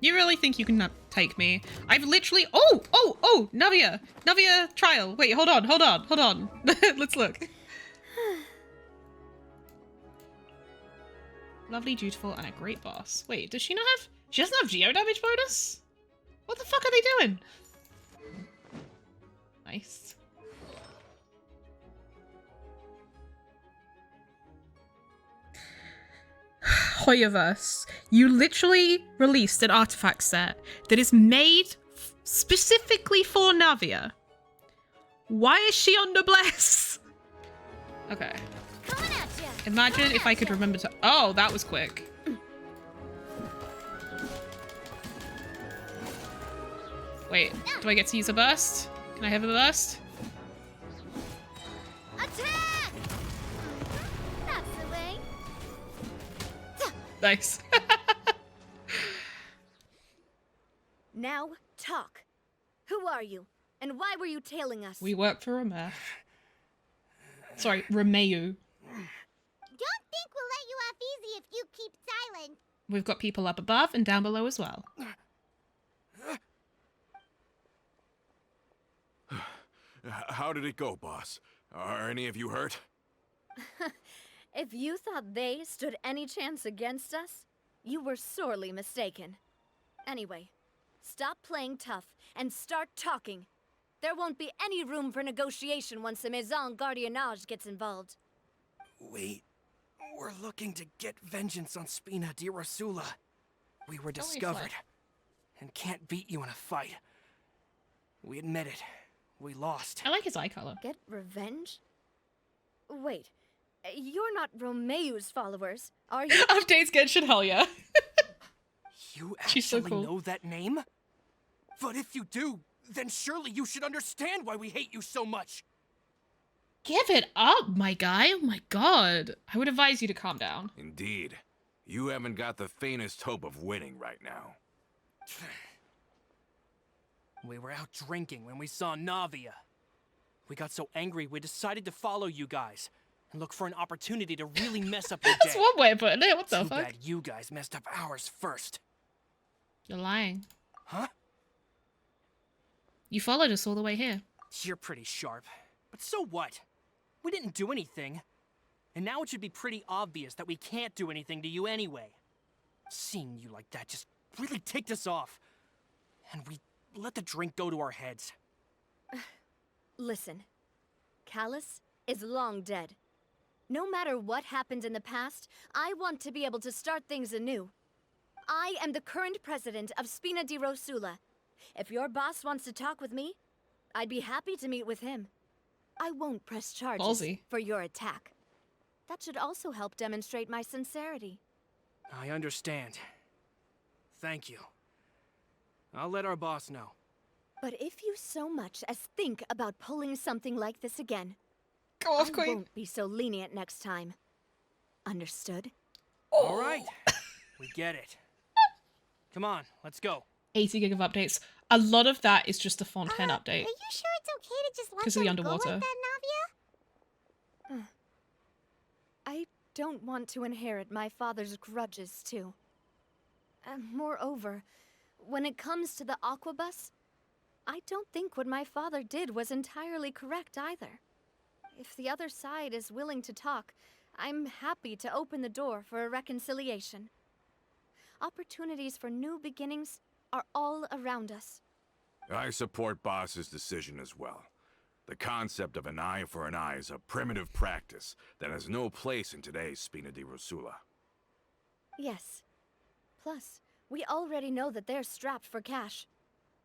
You really think you can not take me? I've literally— Oh! Navia! Navia trial! Wait, hold on. Let's look. Lovely, dutiful, and a great boss. Wait, does she not have— She doesn't have geo damage bonus? What the fuck are they doing? Nice. Hoyoverse, you literally released an artifact set that is made specifically for Navia. Why is she on noblesse? Okay. Coming at ya! Imagine if I could remember to— Oh, that was quick. Wait, do I get to use a burst? Can I have a burst? Attack! That's the way. Nice. Now, talk. Who are you? And why were you tailing us? We work for Romeo. Sorry, Romeo. Don't think we'll let you off easy if you keep silent. We've got people up above and down below as well. How did it go, boss? Are any of you hurt? If you thought they stood any chance against us, you were sorely mistaken. Anyway, stop playing tough and start talking. There won't be any room for negotiation once the Maison Gardiennage gets involved. We're looking to get vengeance on Spina di Rosula. We were Don't discovered reflect. and can't beat you in a fight. We admit it. We lost. I like his eye color. Get revenge? Wait, you're not Romeo's followers, are you? Updates Genshin, hell yeah. You She's so actually cool. know that name? But if you do, then surely you should understand why we hate you so much. Give it up, my guy. Oh my god. I would advise you to calm down. Indeed. You haven't got the faintest hope of winning right now. We were out drinking when we saw Navia. We got so angry we decided to follow you guys and look for an opportunity to really mess up your That's day. one way of putting it. What the Too fuck? bad you guys messed up ours first. You're lying. Huh? You followed us all the way here. You're pretty sharp. But so what? We didn't do anything. And now it should be pretty obvious that we can't do anything to you anyway. Seeing you like that just really ticked us off. And we let the drink go to our heads. Listen, Callus is long dead. No matter what happened in the past, I want to be able to start things anew. I am the current president of Spina di Rosula. If your boss wants to talk with me, I'd be happy to meet with him. I won't press charges Ballsy. for your attack. That should also help demonstrate my sincerity. I understand. Thank you. I'll let our boss know. But if you so much as think about pulling something like this again, Go off, I Queen. won't be so lenient next time. Understood? All right. We get it. Come on, let's go. 80 gig of updates. A lot of that is just the fontaine update. Are you sure it's okay to just let 'Cause of the them go underwater. like that, Navia? I don't want to inherit my father's grudges, too. Moreover, when it comes to the aquabus, I don't think what my father did was entirely correct either. If the other side is willing to talk, I'm happy to open the door for a reconciliation. Opportunities for new beginnings are all around us. I support Boss's decision as well. The concept of an eye for an eye is a primitive practice that has no place in today's Spina di Rosula. Yes. Plus, we already know that they're strapped for cash.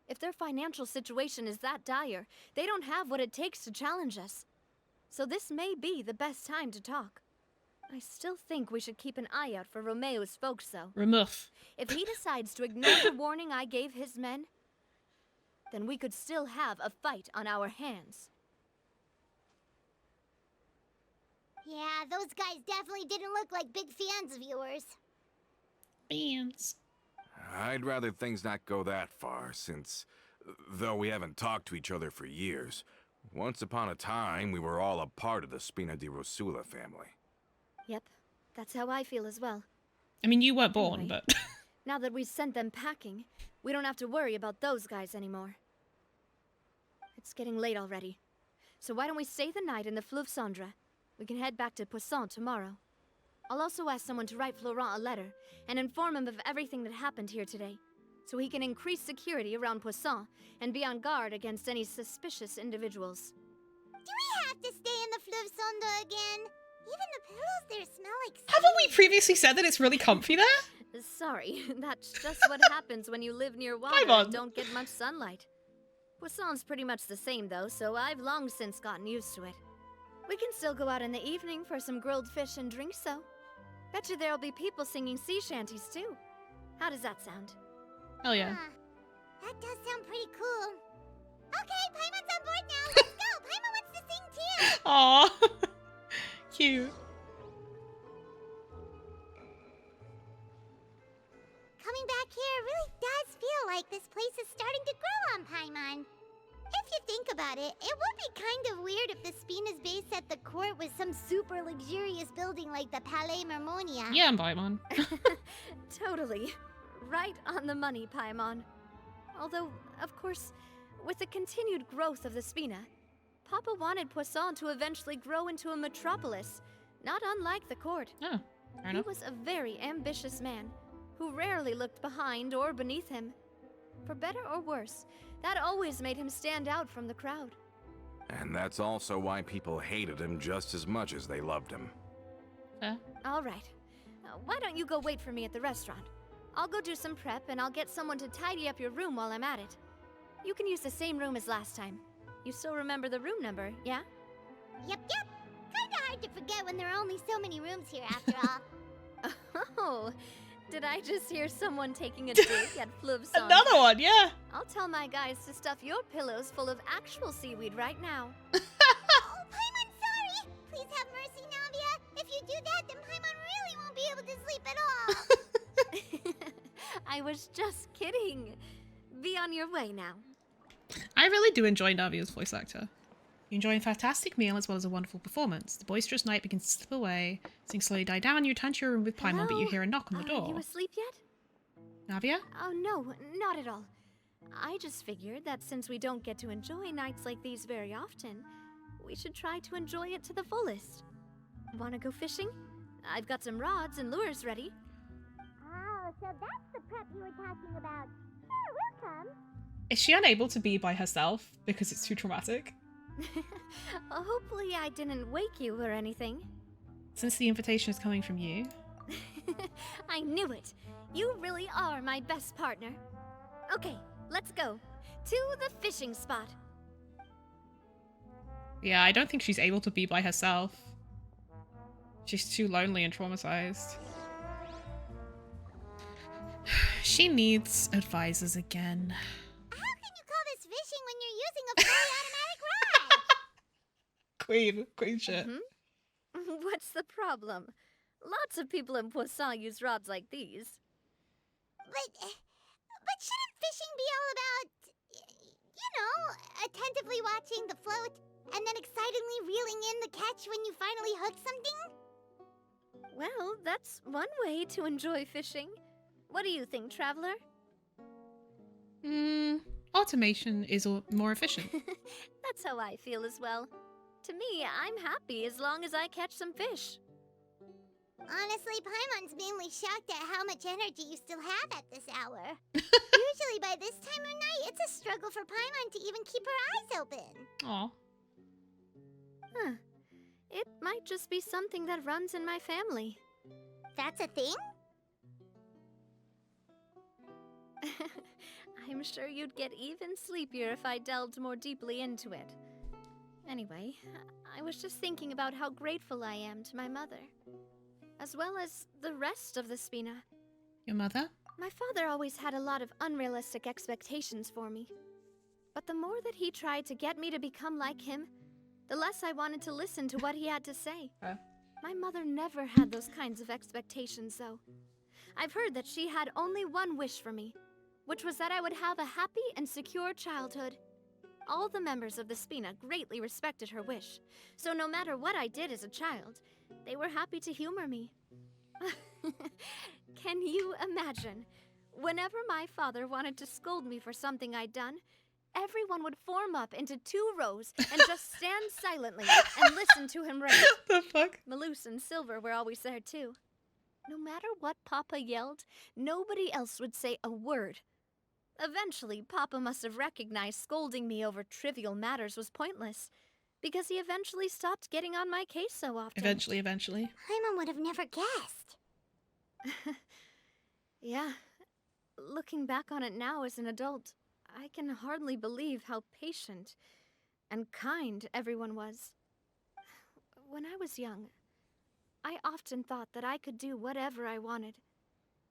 If their financial situation is that dire, they don't have what it takes to challenge us. So this may be the best time to talk. I still think we should keep an eye out for Romeo's folks, though. Remove. If he decides to ignore the warning I gave his men, then we could still have a fight on our hands. Yeah, those guys definitely didn't look like big fans of yours. Fans. I'd rather things not go that far, since, though we haven't talked to each other for years, once upon a time we were all a part of the Spina di Rosula family. Yep, that's how I feel as well. I mean, you weren't born, Anyway. but... Now that we've sent them packing, we don't have to worry about those guys anymore. It's getting late already. So why don't we stay the night in the Fleuve Cendre? We can head back to Poisson tomorrow. I'll also ask someone to write Florent a letter and inform him of everything that happened here today, so he can increase security around Poisson and be on guard against any suspicious individuals. Do we have to stay in the Fleuve Cendre again? Even the pillows there smell like Haven't we sea. previously said that it's really comfy there? Sorry, that's just what happens when you live near Come water on. and don't get much sunlight. Poisson's pretty much the same though, so I've long since gotten used to it. We can still go out in the evening for some grilled fish and drinks though. Betcha there'll be people singing sea shanties too. How does that sound? Hell yeah. That does sound pretty cool. Okay, Paimon's on board now. Let's go. Paimon wants to sing too. Aw. Cute. Coming back here really does feel like this place is starting to grow on Paimon. If you think about it, it would be kind of weird if the Spina's base at the court was some super luxurious building like the Palais Marmonia. Yeah, I'm Paimon. Totally. Right on the money, Paimon. Although, of course, with the continued growth of the Spina, Papa wanted Poisson to eventually grow into a metropolis, not unlike the court. Oh, fair He enough. was a very ambitious man, who rarely looked behind or beneath him. For better or worse, that always made him stand out from the crowd. And that's also why people hated him just as much as they loved him. Fair. All right. Why don't you go wait for me at the restaurant? I'll go do some prep and I'll get someone to tidy up your room while I'm at it. You can use the same room as last time. You still remember the room number, yeah? Yep. Kinda hard to forget when there are only so many rooms here after all. Oh, did I just hear someone taking a dig at Fleuve Cendre? Another one, yeah. I'll tell my guys to stuff your pillows full of actual seaweed right now. Oh, Paimon, sorry. Please have mercy, Navia. If you do that, then Paimon really won't be able to sleep at all. I was just kidding. Be on your way now. I really do enjoy Navia's voice actor. You enjoy a fantastic meal as well as a wonderful performance. The boisterous night begins to slip away. Things slowly die down. You return to your room with Paimon, but you Hello? hear a knock on the Are you door. asleep yet? Navia? Oh, no, not at all. I just figured that since we don't get to enjoy nights like these very often, we should try to enjoy it to the fullest. Wanna go fishing? I've got some rods and lures ready. Oh, so that's the prep you were talking about. Sure, we'll come. Is she unable to be by herself because it's too traumatic? Hopefully I didn't wake you or anything. Since the invitation is coming from you. I knew it. You really are my best partner. Okay, let's go. To the fishing spot. Yeah, I don't think she's able to be by herself. She's too lonely and traumatized. She needs advisors again. How can you call this fishing when you're using a fully automatic rod? Queen shit. What's the problem? Lots of people in Poisson use rods like these. But shouldn't fishing be all about, you know, attentively watching the float and then excitedly reeling in the catch when you finally hook something? Well, that's one way to enjoy fishing. What do you think, Traveler? Automation is more efficient. That's how I feel as well. To me, I'm happy as long as I catch some fish. Honestly, Paimon's mainly shocked at how much energy you still have at this hour. Usually by this time of night, it's a struggle for Paimon to even keep her eyes open. Aw. Huh. It might just be something that runs in my family. That's a thing? I'm sure you'd get even sleepier if I delved more deeply into it. Anyway, I was just thinking about how grateful I am to my mother, as well as the rest of the Spina. Your mother? My father always had a lot of unrealistic expectations for me. But the more that he tried to get me to become like him, the less I wanted to listen to what he had to say. My mother never had those kinds of expectations, though. I've heard that she had only one wish for me, which was that I would have a happy and secure childhood. All the members of the Spina greatly respected her wish, so no matter what I did as a child, they were happy to humor me. Can you imagine? Whenever my father wanted to scold me for something I'd done, everyone would form up into 2 rows and just stand silently and listen to him rant. The fuck? Maloose and Silver were always there too. No matter what Papa yelled, nobody else would say a word. Eventually, Papa must have recognized scolding me over trivial matters was pointless, because he eventually stopped getting on my case so often. Eventually. Paimon would have never guessed. Yeah. Looking back on it now as an adult, I can hardly believe how patient and kind everyone was. When I was young, I often thought that I could do whatever I wanted,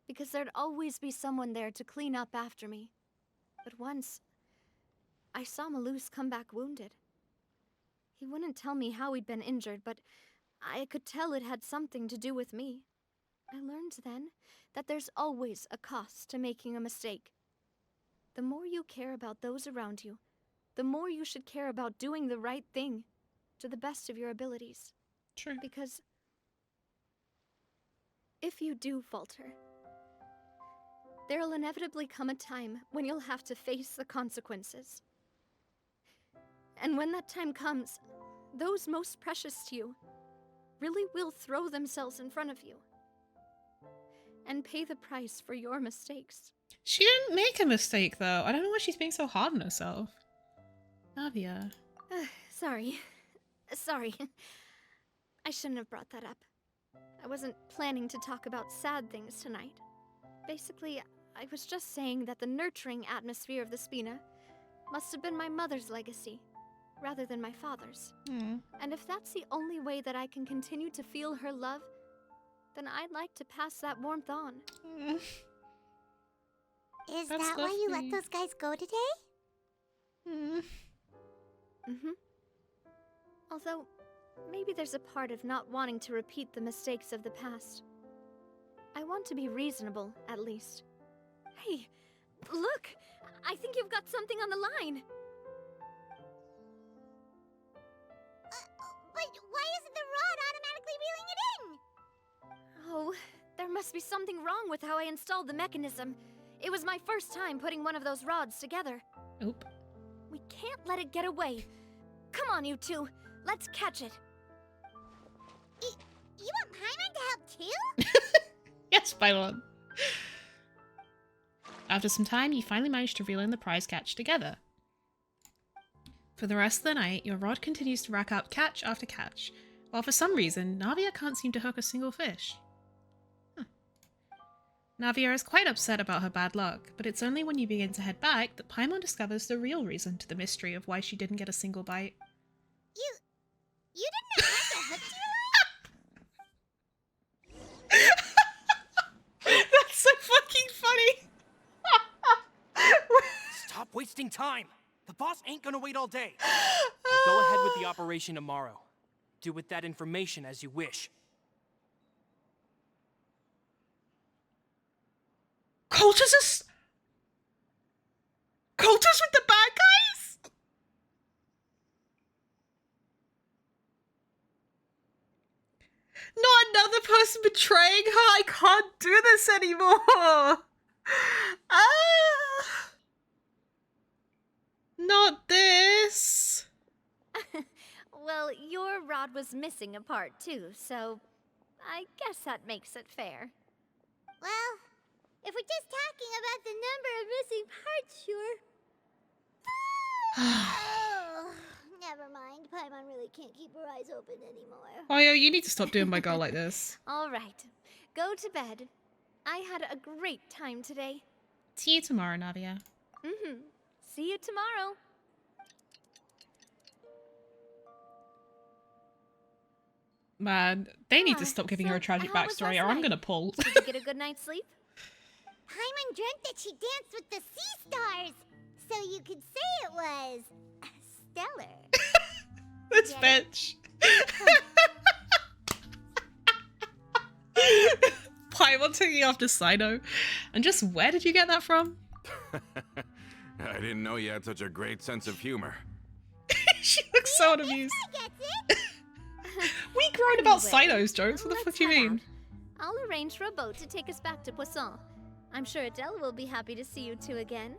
because there'd always be someone there to clean up after me. But once, I saw Maloose come back wounded. He wouldn't tell me how he'd been injured, but I could tell it had something to do with me. I learned then that there's always a cost to making a mistake. The more you care about those around you, the more you should care about doing the right thing to the best of your abilities. True. Because if you do falter, there'll inevitably come a time when you'll have to face the consequences. And when that time comes, those most precious to you really will throw themselves in front of you and pay the price for your mistakes. She didn't make a mistake, though. I don't know why she's being so hard on herself. Navia. Sorry. I shouldn't have brought that up. I wasn't planning to talk about sad things tonight. Basically, I was just saying that the nurturing atmosphere of the Spina must have been my mother's legacy, rather than my father's. And if that's the only way that I can continue to feel her love, then I'd like to pass that warmth on. Is That's that why you let lovely. those guys go today? Although, maybe there's a part of not wanting to repeat the mistakes of the past. I want to be reasonable, at least. Hey, look! I think you've got something on the line! But why isn't the rod automatically reeling it in? Oh, there must be something wrong with how I installed the mechanism. It was my first time putting one of those rods together. Oop. We can't let it get away. Come on, you two. Let's catch it. You want Paimon to help too? Yes, Paimon. After some time, you finally manage to reel in the prize catch together. For the rest of the night, your rod continues to rack up catch after catch, while for some reason, Navia can't seem to hook a single fish. Navia is quite upset about her bad luck, but it's only when you begin to head back that Paimon discovers the real reason to the mystery of why she didn't get a single bite. You didn't attach a hook to your line? That's so fucking funny! Stop wasting time! The boss ain't gonna wait all day. We'll go ahead with the operation tomorrow. Do with that information as you wish. Cultists with the bad guys? Not another person betraying her? I can't do this anymore! Not this! Well, your rod was missing a part too, so I guess that makes it fair. Well, if we're just talking about the number of missing parts, sure. Oh, never mind. Paimon really can't keep her eyes open anymore. Oh, yeah, you need to stop doing my girl like this. All right, go to bed. I had a great time today. See you tomorrow, Navia. See you tomorrow. Man, they need to stop giving her a So, tragic how was backstory last or I'm night? gonna pull. Did you get a good night's sleep? Paimon dreamt that she danced with the sea stars, so you could say it was stellar. This Get bitch. Paimon taking after Sino. And just where did you get that from? I didn't know you had such a great sense of humor. She looks so unamused. I gets it. We groaned about Anyway, Sino's jokes. What the let's fuck do you head mean? out. I'll arrange for a boat to take us back to Poisson. I'm sure Adele will be happy to see you two again.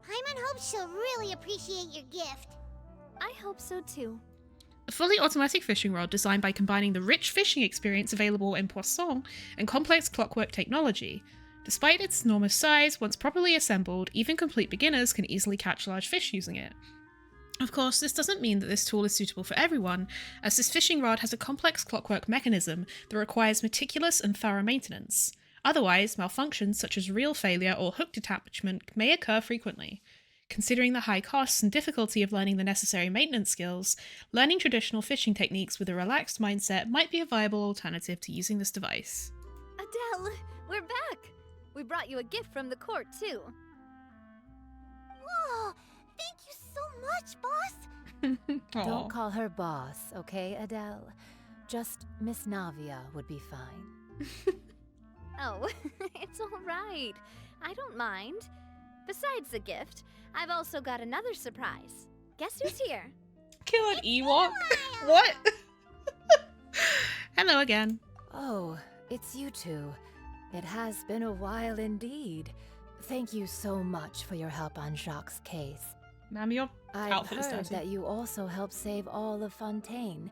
Paimon hopes she'll really appreciate your gift. I hope so too. A fully automatic fishing rod designed by combining the rich fishing experience available in Poisson and complex clockwork technology. Despite its enormous size, once properly assembled, even complete beginners can easily catch large fish using it. Of course, this doesn't mean that this tool is suitable for everyone, as this fishing rod has a complex clockwork mechanism that requires meticulous and thorough maintenance. Otherwise, malfunctions such as reel failure or hook detachment may occur frequently. Considering the high costs and difficulty of learning the necessary maintenance skills, learning traditional fishing techniques with a relaxed mindset might be a viable alternative to using this device. Adele, we're back! We brought you a gift from the court too. Whoa, thank you so much, boss. Aw. Don't call her boss, okay, Adele? Just Miss Navia would be fine. Oh, it's all right. I don't mind. Besides the gift, I've also got another surprise. Guess who's here? Kill an Ewok? What? Hello again. Oh, it's you two. It has been a while indeed. Thank you so much for your help on Jacques' case. Ma'am, your I've outfit is heard dirty. that you also helped save all of Fontaine.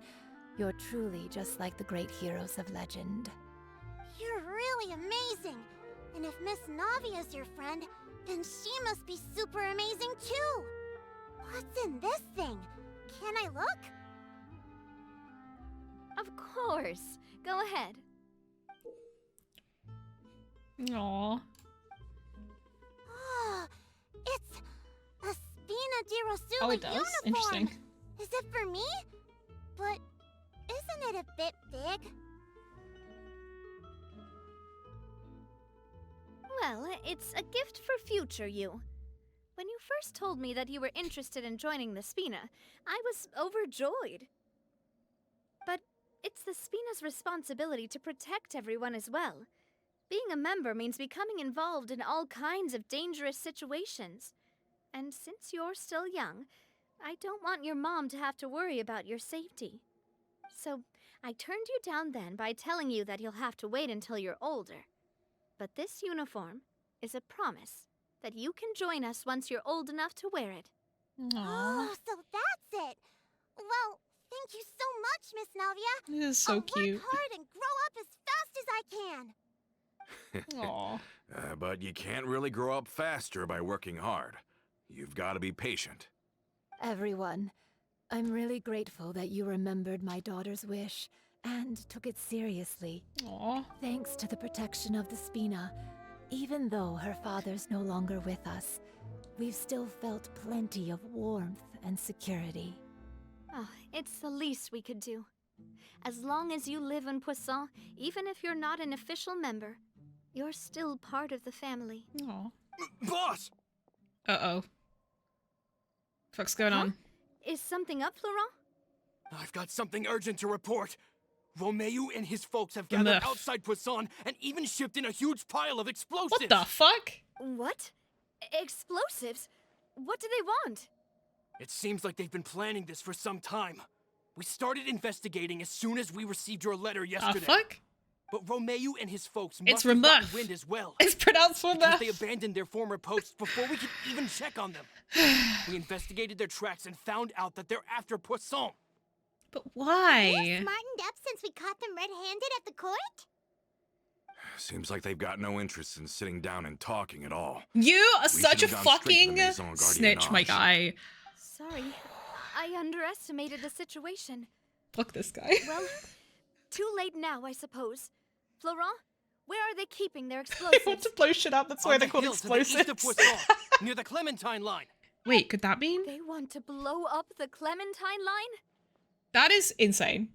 You're truly just like the great heroes of legend. You're really amazing. And if Miss Navia's your friend, then she must be super amazing too. What's in this thing? Can I look? Of course. Go ahead. Aw. Oh, it's a Spina di Rosula Oh, it does? uniform. Interesting. Is it for me? But isn't it a bit big? Well, it's a gift for future you. When you first told me that you were interested in joining the Spina, I was overjoyed. But it's the Spina's responsibility to protect everyone as well. Being a member means becoming involved in all kinds of dangerous situations. And since you're still young, I don't want your mom to have to worry about your safety. So I turned you down then by telling you that you'll have to wait until you're older. But this uniform, is a promise that you can join us once you're old enough to wear it. Aww. Oh, so that's it. Well, thank you so much, Miss Navia. This is so I'll cute. work hard and grow up as fast as I can. Aww. But you can't really grow up faster by working hard. You've got to be patient. Everyone, I'm really grateful that you remembered my daughter's wish and took it seriously. Aww. Thanks to the protection of the Spina, even though her father's no longer with us, we've still felt plenty of warmth and security. Oh, it's the least we could do. As long as you live in Poisson, even if you're not an official member, you're still part of the family. Aww. Boss! Uh-oh. Fuck's going on? Is something up, Florent? I've got something urgent to report. Romeu and his folks have gathered Enough. outside Poisson and even shipped in a huge pile of explosives. What the fuck? What? Explosives? What do they want? It seems like they've been planning this for some time. We started investigating as soon as we received your letter yesterday. Fuck? But Romeu and his folks It's must have gotten Remuff. wind as well. It's pronounced Because Remuff. they abandoned their former posts before we could even check on them. We investigated their tracks and found out that they're after Poisson. But why? Smartened up since we caught them red-handed at the court? Seems like they've got no interest in sitting down and talking at all. You are We such a should've gone straight to the fucking Maison snitch, my Gardiennage. guy. Sorry, I underestimated the situation. Fuck this guy. Well, too late now, I suppose. Florent, where are they keeping their They want explosives? to blow shit up, that's why On they're the called hill to the east of explosives. Poisson, near the Clementine line. Wait, could that mean? They want to blow up the Clementine line? That is insane.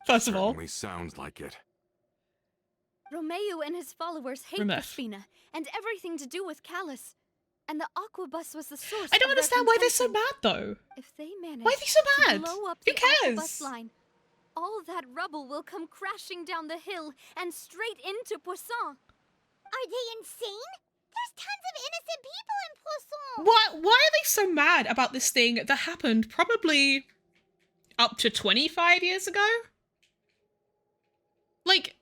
First of all. Certainly sounds like it. Romeu and his followers hate the Remuff. Spina and everything to do with Callus. And the Aquabus was the source I don't of their understand why they're so contention. mad though. If they manage Why are they so to mad? blow up Who the cares? Aquabus line, all that rubble will come crashing down the hill and straight into Poisson. Are they insane? There's tons of innocent people in Poisson. Why are they so mad about this thing that happened probably up to 25 years ago? Like,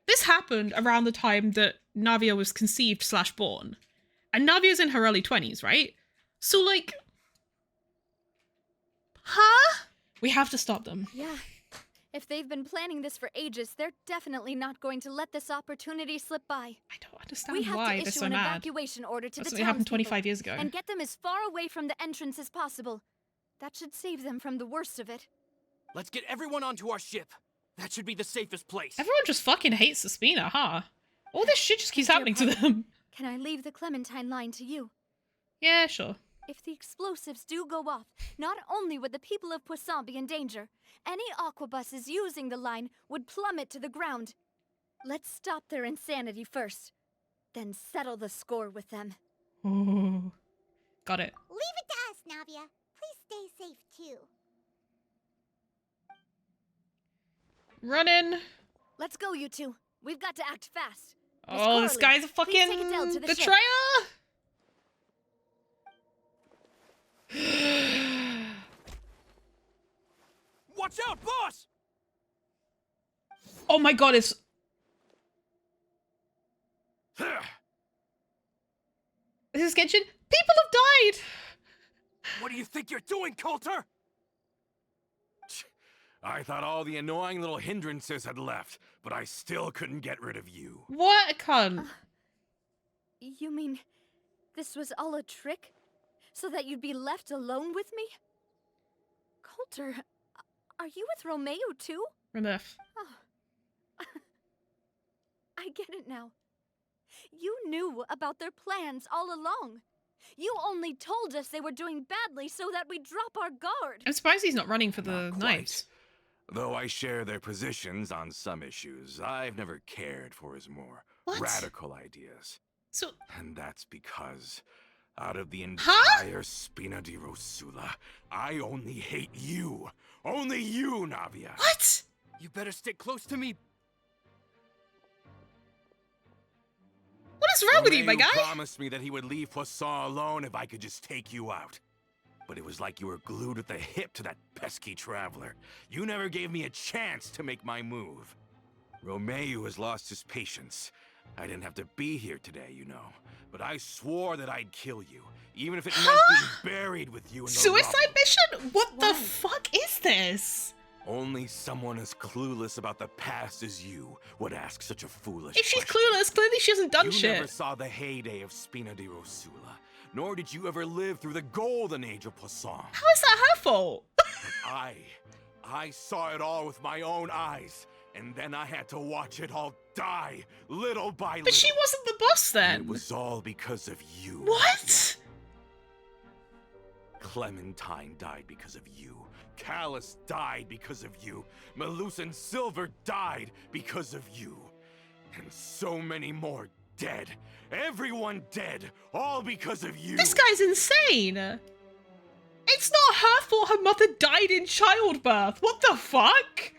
this happened around the time that Navia was conceived / born. And Navia's in her early 20s, right? So, like... Huh? We have to stop them. Yeah. If they've been planning this for ages, they're definitely not going to let this opportunity slip by. I don't understand We have why to they're issue so an mad. evacuation order to That's the something that happened townspeople 25 years ago. and get them as far away from the entrance as possible. That should save them from the worst of it. Let's get everyone onto our ship. That should be the safest place. Everyone just fucking hates the Spina, huh? All this shit just keeps Dear happening to Papa. them. Can I leave the Clementine line to you? Yeah, sure. If the explosives do go off, not only would the people of Poisson be in danger, any aquabuses using the line would plummet to the ground. Let's stop their insanity first, then settle the score with them. Ooh. Got it. Leave it to us, Navia. Please stay safe, too. Running. Let's go, you two. We've got to act fast. Miss Oh, this Corley, guy's a please take fucking Adele to the ship. betrayer. Watch out, boss! Oh my god, it's... This is genshin. People have died! What do you think you're doing, Coulter? I thought all the annoying little hindrances had left, but I still couldn't get rid of you. What a cunt. You mean this was all a trick? So that you'd be left alone with me? Coulter, are you with Romeo too? Remove. Oh. I get it now. You knew about their plans all along. You only told us they were doing badly so that we'd drop our guard. I'm surprised he's not running for the Not knives. quite. Though I share their positions on some issues, I've never cared for his more What? radical ideas. So, And that's because, out of the Huh? entire Spina di Rosula, I only hate you. Only you, Navia. what? You better stick close to me. What is wrong with you, my Romeu guy? promised me that he would leave Poisson alone if I could just take you out. But it was like you were glued at the hip to that pesky traveler. You never gave me a chance to make my move. Romeu has lost his patience, I didn't have to be here today, you know. But I swore that I'd kill you, even if it meant being buried with you in the Suicide rubble. mission? What Why? the fuck is this? Only someone as clueless about the past as you would ask such a foolish If she's question. clueless, clearly she hasn't done You shit. never saw the heyday of Spina di Rosula, nor did you ever live through the golden age of Poisson. How is that her fault? I saw it all with my own eyes, and then I had to watch it all die, little by little. But she wasn't the boss then. It was all because of you. What? Clementine died because of you. Callus died because of you. Malus and Silver died because of you. And so many more dead. Everyone dead, all because of you. This guy's insane. It's not her fault her mother died in childbirth. What the fuck?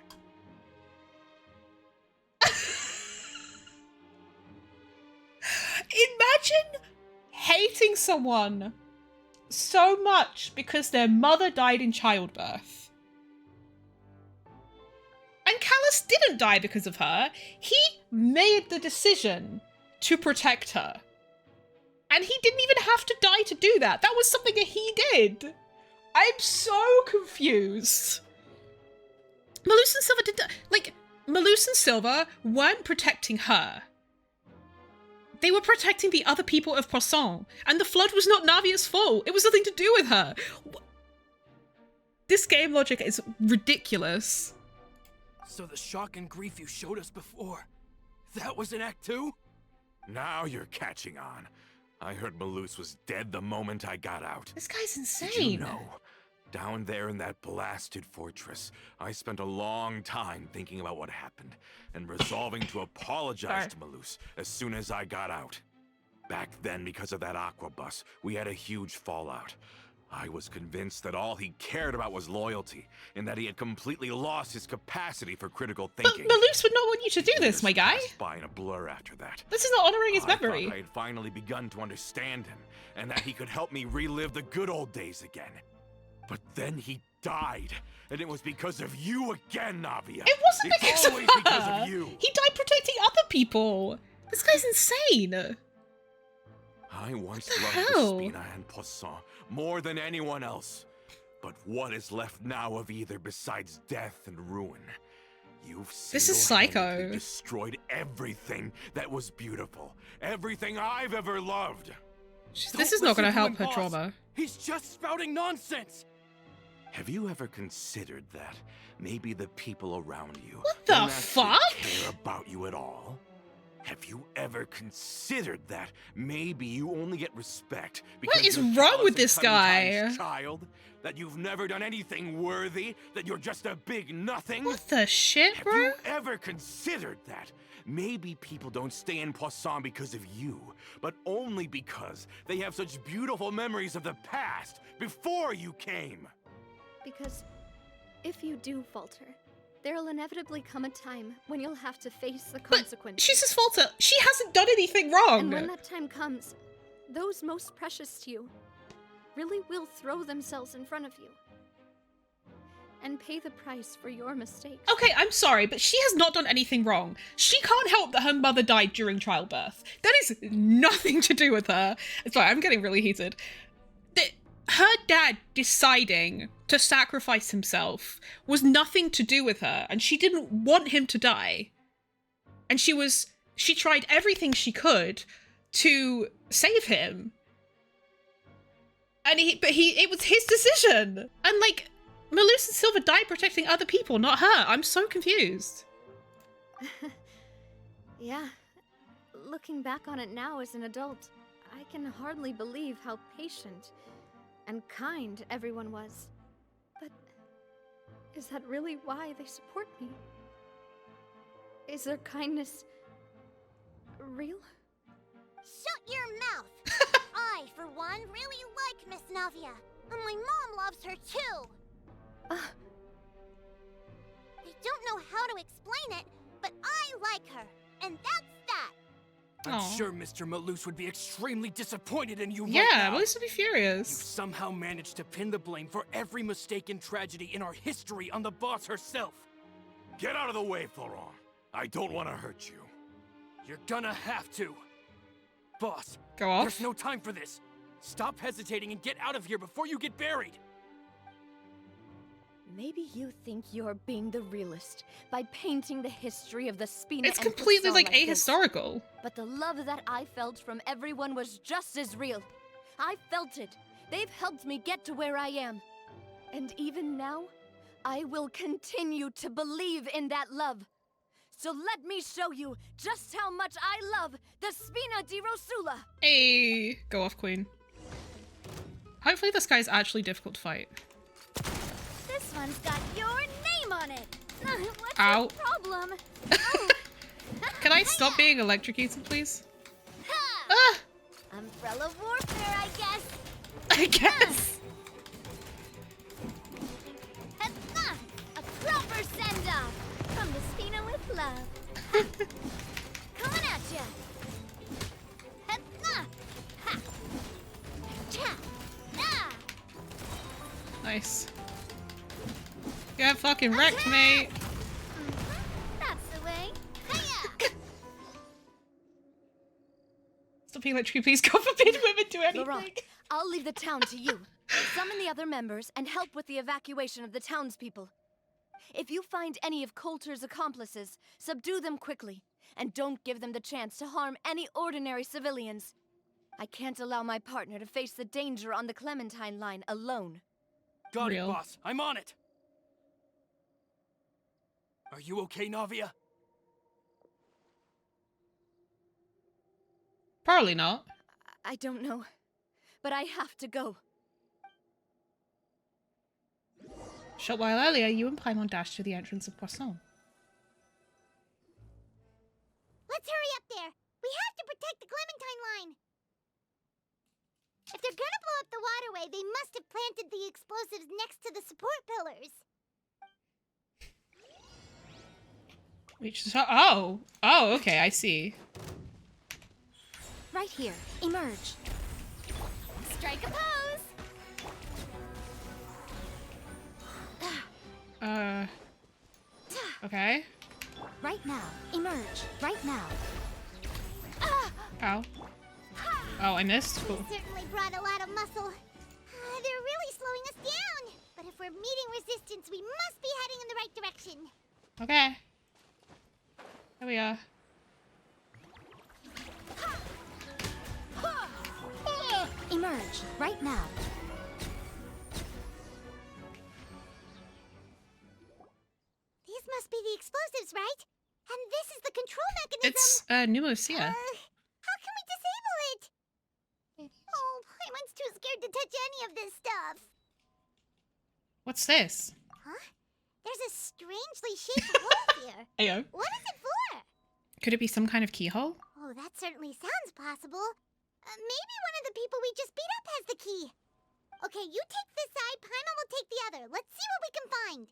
Imagine hating someone so much because their mother died in childbirth. And Callus didn't die because of her. He made the decision to protect her. And he didn't even have to die to do that. That was something that he did. I'm so confused. Malus and Silver didn't... Like, Malus and Silver weren't protecting her. They were protecting the other people of Poisson. And the flood was not Navia's fault. It was nothing to do with her. This game logic is ridiculous. So the shock and grief you showed us before, that was in Act 2? Now you're catching on. I heard Malus was dead the moment I got out. This guy's insane. Did you know? Down there in that blasted fortress, I spent a long time thinking about what happened and resolving to apologize to Malus as soon as I got out. Back then, because of that aqua bus, we had a huge fallout. I was convinced that all he cared about was loyalty, and that he had completely lost his capacity for critical But thinking. Malus would not want you to do this, Years my guy. passed by in a blur after that. This is not honoring his I memory. thought I had finally begun to understand him, and that he could help me relive the good old days again. But then he died, and it was because of you again, Navia. It wasn't It's because of always her. because of you. He died protecting other people. This guy's insane. I once the loved hell? Spina and Poisson more than anyone else. But what is left now of either besides death and ruin? You've This is single-handedly psycho. destroyed everything that was beautiful. Everything I've ever loved. This is not going to help her boss. trauma. He's just spouting nonsense! Have you ever considered that maybe the people around you What the don't actually fuck? care about you at all? Have you ever considered that maybe you only get respect because is you're wrong Callus with and this guy? Clementine's child? That you've never done anything worthy? That you're just a big nothing? What the shit, Have bro? you ever considered that? Maybe people don't stay in Poisson because of you, but only because they have such beautiful memories of the past before you came. Because if you do falter, there'll inevitably come a time when you'll have to face the consequences. She's his falter. She hasn't done anything wrong. And when that time comes, those most precious to you really will throw themselves in front of you and pay the price for your mistakes. Okay, I'm sorry, but she has not done anything wrong. She can't help that her mother died during childbirth. That is nothing to do with her. Sorry, I'm getting really heated. Her dad deciding to sacrifice himself was nothing to do with her, and she didn't want him to die. And she tried everything she could to save him. And it was his decision. And like, Malus and Silver died protecting other people, not her. I'm so confused. Yeah. Looking back on it now as an adult, I can hardly believe how patient and kind everyone was. But is that really why they support me? Is their kindness real? Shut your mouth! I, for one, really like Miss Navia, and my mom loves her too. I don't know how to explain it, but I like her, and that's that. I'm Aw. sure Mr. Malus would be extremely disappointed in you right Yeah, now. Malus would be You've furious. somehow managed to pin the blame for every mistake and tragedy in our history on the boss herself. Get out of the way, Florent. I don't want to hurt you. You're gonna have to. Boss, Go off. there's no time for this. Stop hesitating and get out of here before you get buried. Maybe you think you're being the realist by painting the history of the Spina It's and completely Poisson like this. ahistorical. But the love that I felt from everyone was just as real. I felt it. They've helped me get to where I am. And even now, I will continue to believe in that love. So let me show you just how much I love the Spina di Rosula. Hey, go off, Queen. Hopefully this guy's actually difficult to fight. This one's got your name on it. What's Ow. your problem? Can I stop being electrocuted, please? Ha! Ah! Umbrella warfare, I guess. I guess. Ha! A proper send-off from the Spina with love. Ha! Coming at ya. Ha! Ha! Cha! Ah! Nice. Get fucking wrecked, mate. That's the way. Hiya! Stop being electrocuted, please. God forbid women do anything. Laurent, I'll leave the town to you. Summon the other members and help with the evacuation of the townspeople. If you find any of Coulter's accomplices, subdue them quickly, and don't give them the chance to harm any ordinary civilians. I can't allow my partner to face the danger on the Clementine line alone. Got Real. it, boss. I'm on it. Are you okay, Navia? Probably not. I don't know, but I have to go. Short while earlier, you and Paimon dashed to the entrance of Poisson. Let's hurry up there. We have to protect the Clementine line. If they're gonna blow up the waterway, they must have planted the explosives next to the support pillars. Oh, okay, I see. Right here. Emerge. Strike a pose. Okay. Right now. Emerge. Right now. Ow. Oh, I missed. Cool. We certainly brought a lot of muscle. They're really slowing us down. But if we're meeting resistance, we must be heading in the right direction. Okay. There we are. Emerge. Right now. These must be the explosives, right? And this is the control mechanism. It's pneumosia. How can we disable it? Oh, Paimon's too scared to touch any of this stuff. What's this? Huh? There's a strangely shaped hole here. Ayo. What is it for? Could it be some kind of keyhole? Oh, that certainly sounds possible. Maybe one of the people we just beat up has the key. Okay, you take this side, Paimon will take the other. Let's see what we can find.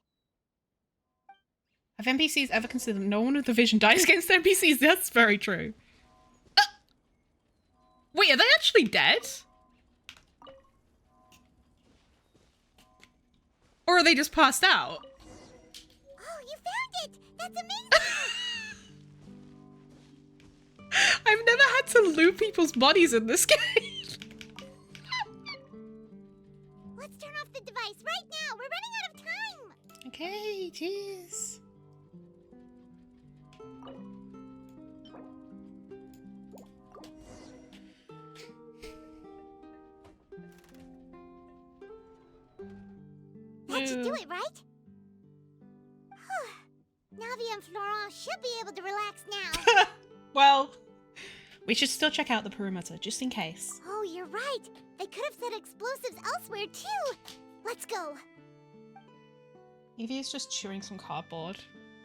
Have NPCs ever considered that no one with the vision dies against NPCs? That's very true. Wait, are they actually dead? Or are they just passed out? Oh, you found it! That's amazing! I've never had to loot people's bodies in this game. Let's turn off the device right now. We're running out of time. Okay, jeez. That should do it, right? Navia and Florent should be able to relax now. Well, we should still check out the perimeter, just in case. Oh, you're right. They could have set explosives elsewhere, too. Let's go. Evie's just chewing some cardboard.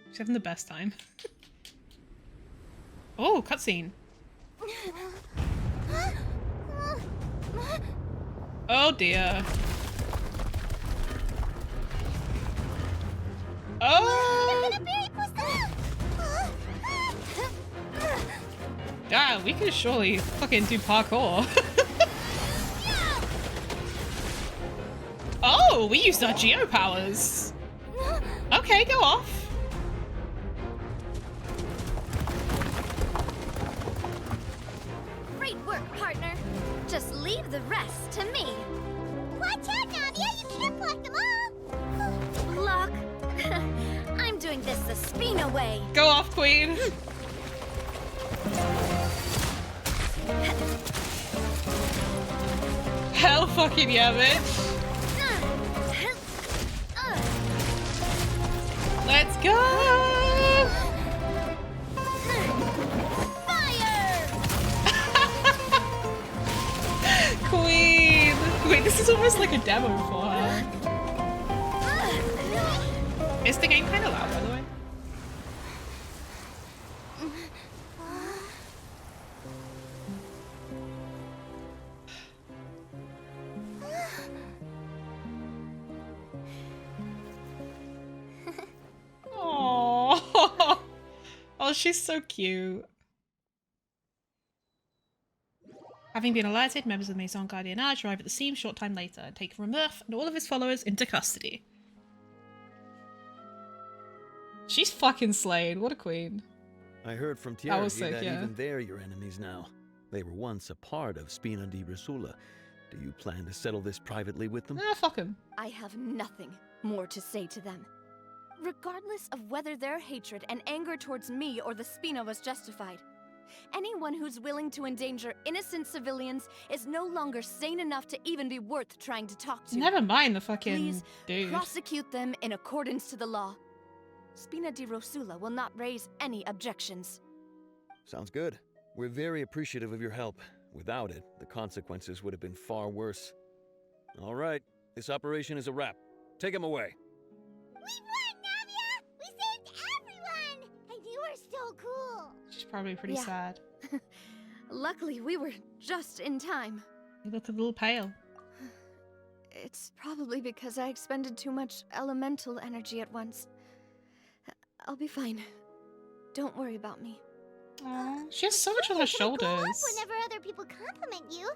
She's having the best time. Oh, cutscene. Oh dear. Oh! Yeah, we can surely fucking do parkour. Oh, we used our geo powers. Okay, go off. Just leave the rest to me. Watch out, Navia! You can't block them all! Block. I'm doing this the Spina way. Go off, Queen. Hell fucking yeah, bitch. Let's go! Fire! Queen! Wait, this is almost like a demo for her. Is the game kind of loud, by the way? Aww. Oh, she's so cute. Having been alerted, members of the Maison Gardiennage arrive at the scene a short time later and take Remirth and all of his followers into custody. She's fucking slayed. What a queen. I heard from That Thierry was sick, that yeah. even they're your enemies now. They were once a part of Spina di Rosula. Do you plan to settle this privately with them? Ah, fuck him. I have nothing more to say to them. Regardless of whether their hatred and anger towards me or the Spina was justified, anyone who's willing to endanger innocent civilians is no longer sane enough to even be worth trying to talk to. Never mind the fucking Please dude. prosecute them in accordance to the law. Spina di Rosula will not raise any objections. Sounds good. We're very appreciative of your help. Without it, the consequences would have been far worse. All right, this operation is a wrap. Take him away. We won, Navia! We saved everyone! And you were so cool! She's probably pretty Yeah. sad. Luckily, we were just in time. You look a little pale. It's probably because I expended too much elemental energy at once. I'll be fine. Don't worry about me. Aww, she has so much on her Sure, you go up shoulders. whenever other people compliment you.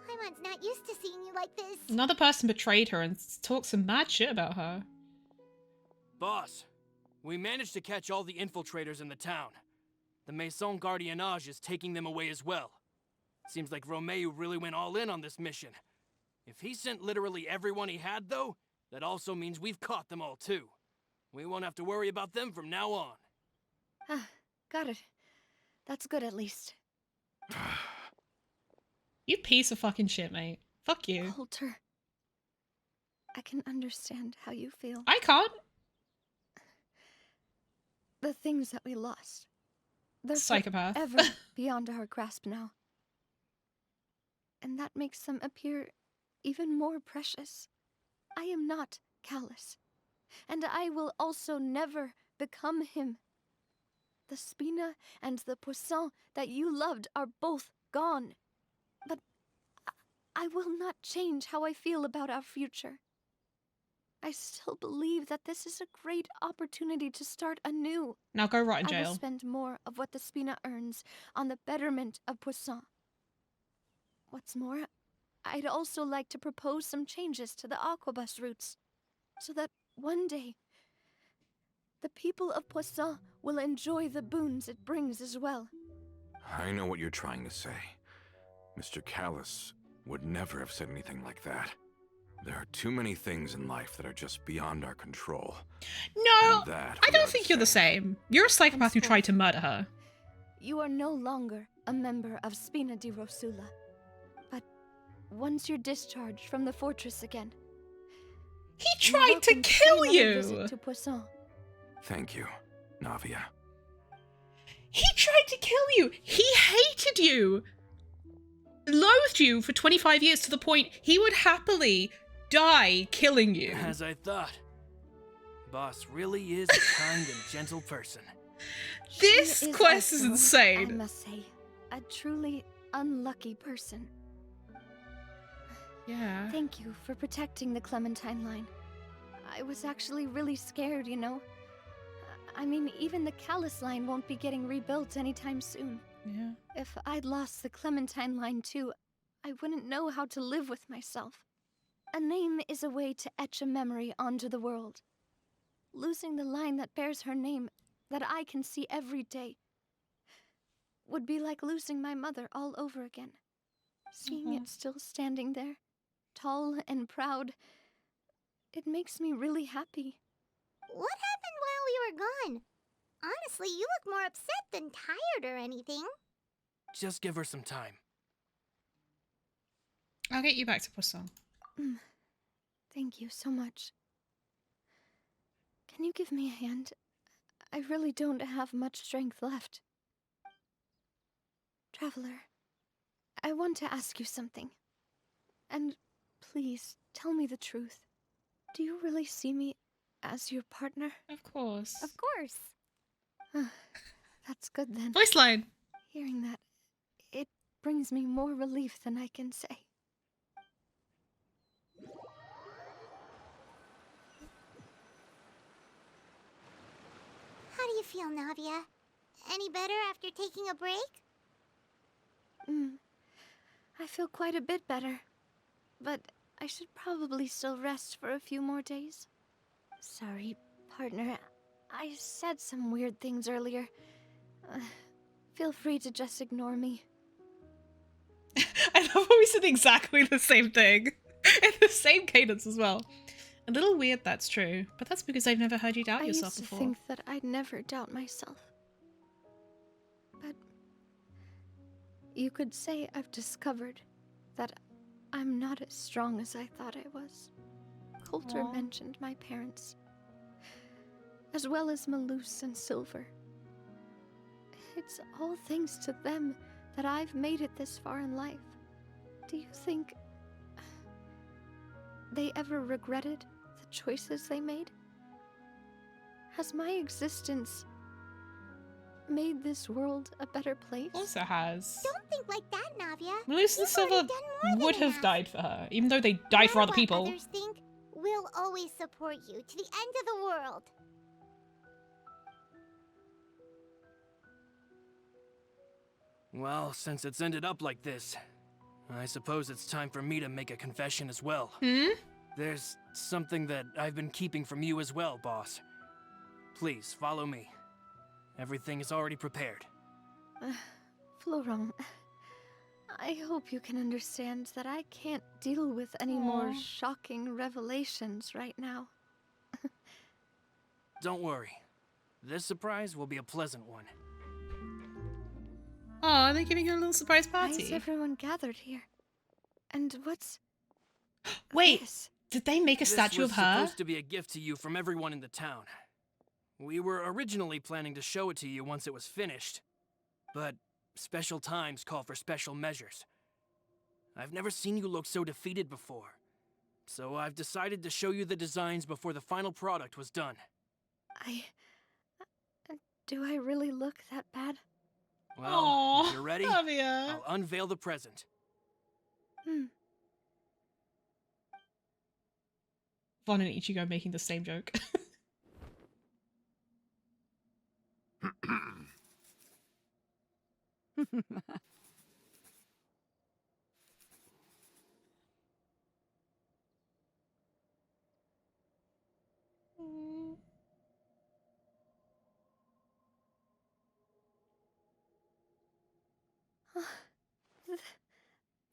Paimon's not used to seeing you like this. Another person betrayed her and talked some mad shit about her. Boss, we managed to catch all the infiltrators in the town. The Maison Gardiennage is taking them away as well. Seems like Romeu really went all in on this mission. If he sent literally everyone he had, though, that also means we've caught them all too. We won't have to worry about them from now on. Got it. That's good at least. You piece of fucking shit, mate. Fuck you. Coulter, I can understand how you feel. I can't. The things that we lost. They're Psychopath. ever beyond our grasp now. And that makes them appear even more precious. I am not callous. And I will also never become him. The Spina and the Poisson that you loved are both gone. But I will not change how I feel about our future. I still believe that this is a great opportunity to start anew. Now go rot in I will jail. spend more of what the Spina earns on the betterment of Poisson. What's more, I'd also like to propose some changes to the Aquabus routes, so that one day, the people of Poisson will enjoy the boons it brings as well. I know what you're trying to say. Mr. Callus would never have said anything like that. There are too many things in life that are just beyond our control. No, And that, I don't without think you're the saying- same. You're a psychopath who Henceforth, tried to murder her. You are no longer a member of Spina di Rosula. But once you're discharged from the fortress again, He you're tried to welcome kill pay another you. visit to Poisson. Thank you, Navia. He tried to kill you. He hated you. Loathed you for 25 years to the point he would happily die killing you. As I thought. Boss really is a kind and gentle person. This She quest is also, insane. I must say, a truly unlucky person. Yeah. Thank you for protecting the Clementine line. I was actually really scared, you know. I mean, even the Callus line won't be getting rebuilt anytime soon. Yeah. If I'd lost the Clementine line too, I wouldn't know how to live with myself. A name is a way to etch a memory onto the world. Losing the line that bears her name, that I can see every day, would be like losing my mother all over again. Seeing it still standing there, tall and proud, it makes me really happy. What happened while we were gone? Honestly, you look more upset than tired or anything. Just give her some time. I'll get you back to Poisson. Thank you so much. Can you give me a hand? I really don't have much strength left. Traveler, I want to ask you something. And please, tell me the truth. Do you really see me as your partner? Of course. Of course. That's good then. Voice line. Hearing that, it brings me more relief than I can say. How do you feel, Navia? Any better after taking a break? I feel quite a bit better. But I should probably still rest for a few more days. Sorry, partner. I said some weird things earlier. Feel free to just ignore me. I love how we said exactly the same thing. In the same cadence as well. A little weird, that's true. But that's because I've never heard you doubt I yourself used to before. think that I'd never doubt myself. But you could say I've discovered that I'm not as strong as I thought I was. Coulter Aw. mentioned my parents, as well as Malus and Silver. It's all thanks to them that I've made it this far in life. Do you think they ever regretted the choices they made? Has my existence made this world a better place? Also has. Don't think like that, Navia. Malus and You've Silver already done more than would have enough. died for her, even though they No died for matter other what people. others think, we'll always support you to the end of the world. Well, since it's ended up like this, I suppose it's time for me to make a confession as well. There's something that I've been keeping from you as well, boss. Please, follow me. Everything is already prepared. Florent, I hope you can understand that I can't deal with any more Aw. shocking revelations right now. Don't worry. This surprise will be a pleasant one. Oh, are they giving her a little surprise Why is party? everyone gathered here? And what's Wait, this? did they make a statue of This was her? supposed to be a gift to you from everyone in the town. We were originally planning to show it to you once it was finished, but special times call for special measures. I've never seen you look so defeated before, so I've decided to show you the designs before the final product was done. Do I really look that bad? Well, Aw, if you're ready, Navia. I'll unveil the present. Von and Ichigo making the same joke.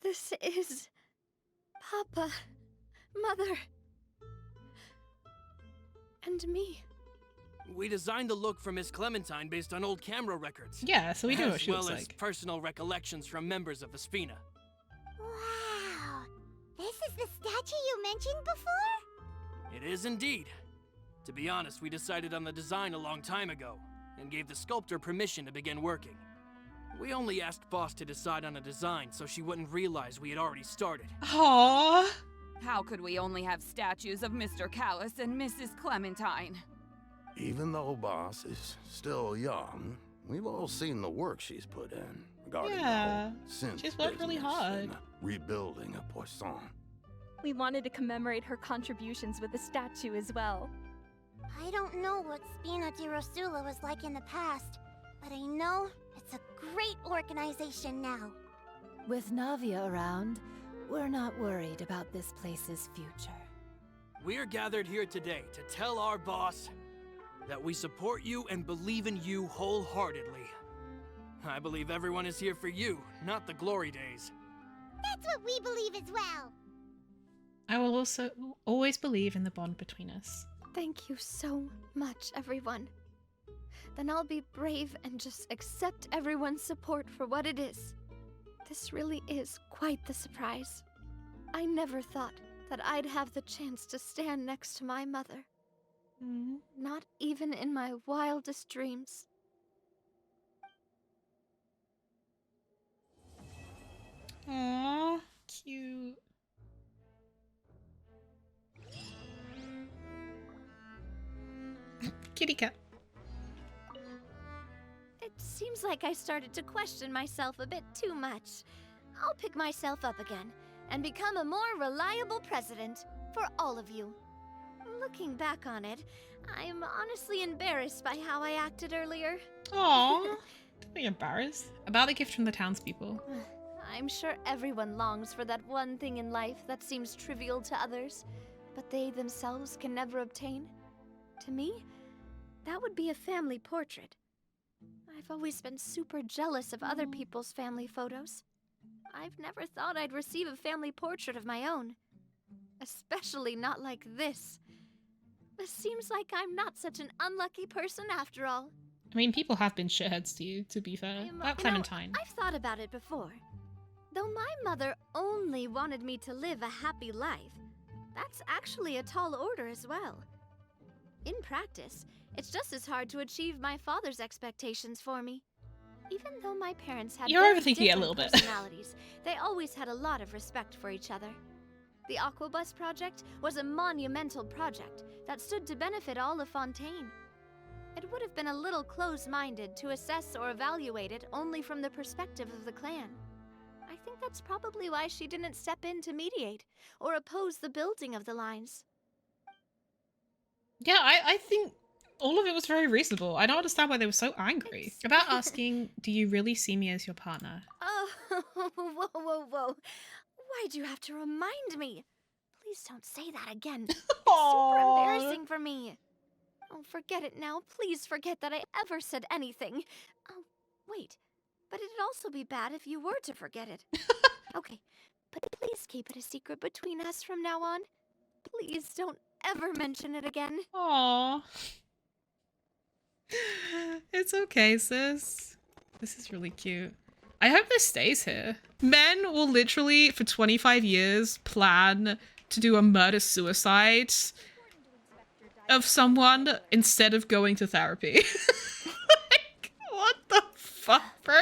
This is Papa, Mother, and me. We designed the look for Miss Clementine based on old camera records. Yeah, so we know what as she well looks as like. personal recollections from members of the Spina. Wow. This is the statue you mentioned before? It is indeed. To be honest, we decided on the design a long time ago, and gave the sculptor permission to begin working. We only asked Boss to decide on a design so she wouldn't realize we had already started. Aww. How could we only have statues of Mr. Callis and Mrs. Clementine? Even though Boss is still young, we've all seen the work she's put in regarding Yeah, the whole synth she's worked really business hard. and rebuilding a Poisson. We wanted to commemorate her contributions with a statue as well. I don't know what Spina di Rosula was like in the past, but I know it's a great organization now. With Navia around, we're not worried about this place's future. We are gathered here today to tell our boss that we support you and believe in you wholeheartedly. I believe everyone is here for you, not the glory days. That's what we believe as well. I will also always believe in the bond between us. Thank you so much, everyone. Then I'll be brave and just accept everyone's support for what it is. This really is quite the surprise. I never thought that I'd have the chance to stand next to my mother. Not even in my wildest dreams. Aww, cute. Kitty cat. It seems like I started to question myself a bit too much. I'll pick myself up again and become a more reliable president for all of you. Looking back on it, I'm honestly embarrassed by how I acted earlier. Aww, don't be embarrassed. About the gift from the townspeople. I'm sure everyone longs for that one thing in life that seems trivial to others, but they themselves can never obtain. To me, that would be a family portrait. I've always been super jealous of other people's family photos. I've never thought I'd receive a family portrait of my own. Especially not like this. It seems like I'm not such an unlucky person after all. I mean, people have been shitheads to you, to be fair. About Clementine. I've thought about it before. Though my mother only wanted me to live a happy life, that's actually a tall order as well. In practice, it's just as hard to achieve my father's expectations for me. Even though my parents had You're very overthinking it a different little bit. personalities, they always had a lot of respect for each other. The Aquabus project was a monumental project that stood to benefit all of Fontaine. It would have been a little close-minded to assess or evaluate it only from the perspective of the clan. I think that's probably why she didn't step in to mediate or oppose the building of the lines. Yeah, I think all of it was very reasonable. I don't understand why they were so angry. About asking, do you really see me as your partner? Oh, whoa. Why'd you have to remind me? Please don't say that again. It's super embarrassing for me. Oh, forget it now. Please forget that I ever said anything. Oh, wait. But it'd also be bad if you were to forget it. Okay, but please keep it a secret between us from now on. Please don't ever mention it again. Aww. It's okay, sis. This is really cute. I hope this stays here. Men will literally, for 25 years, plan to do a murder-suicide of someone instead of going to therapy. Like, what the fuck, bro?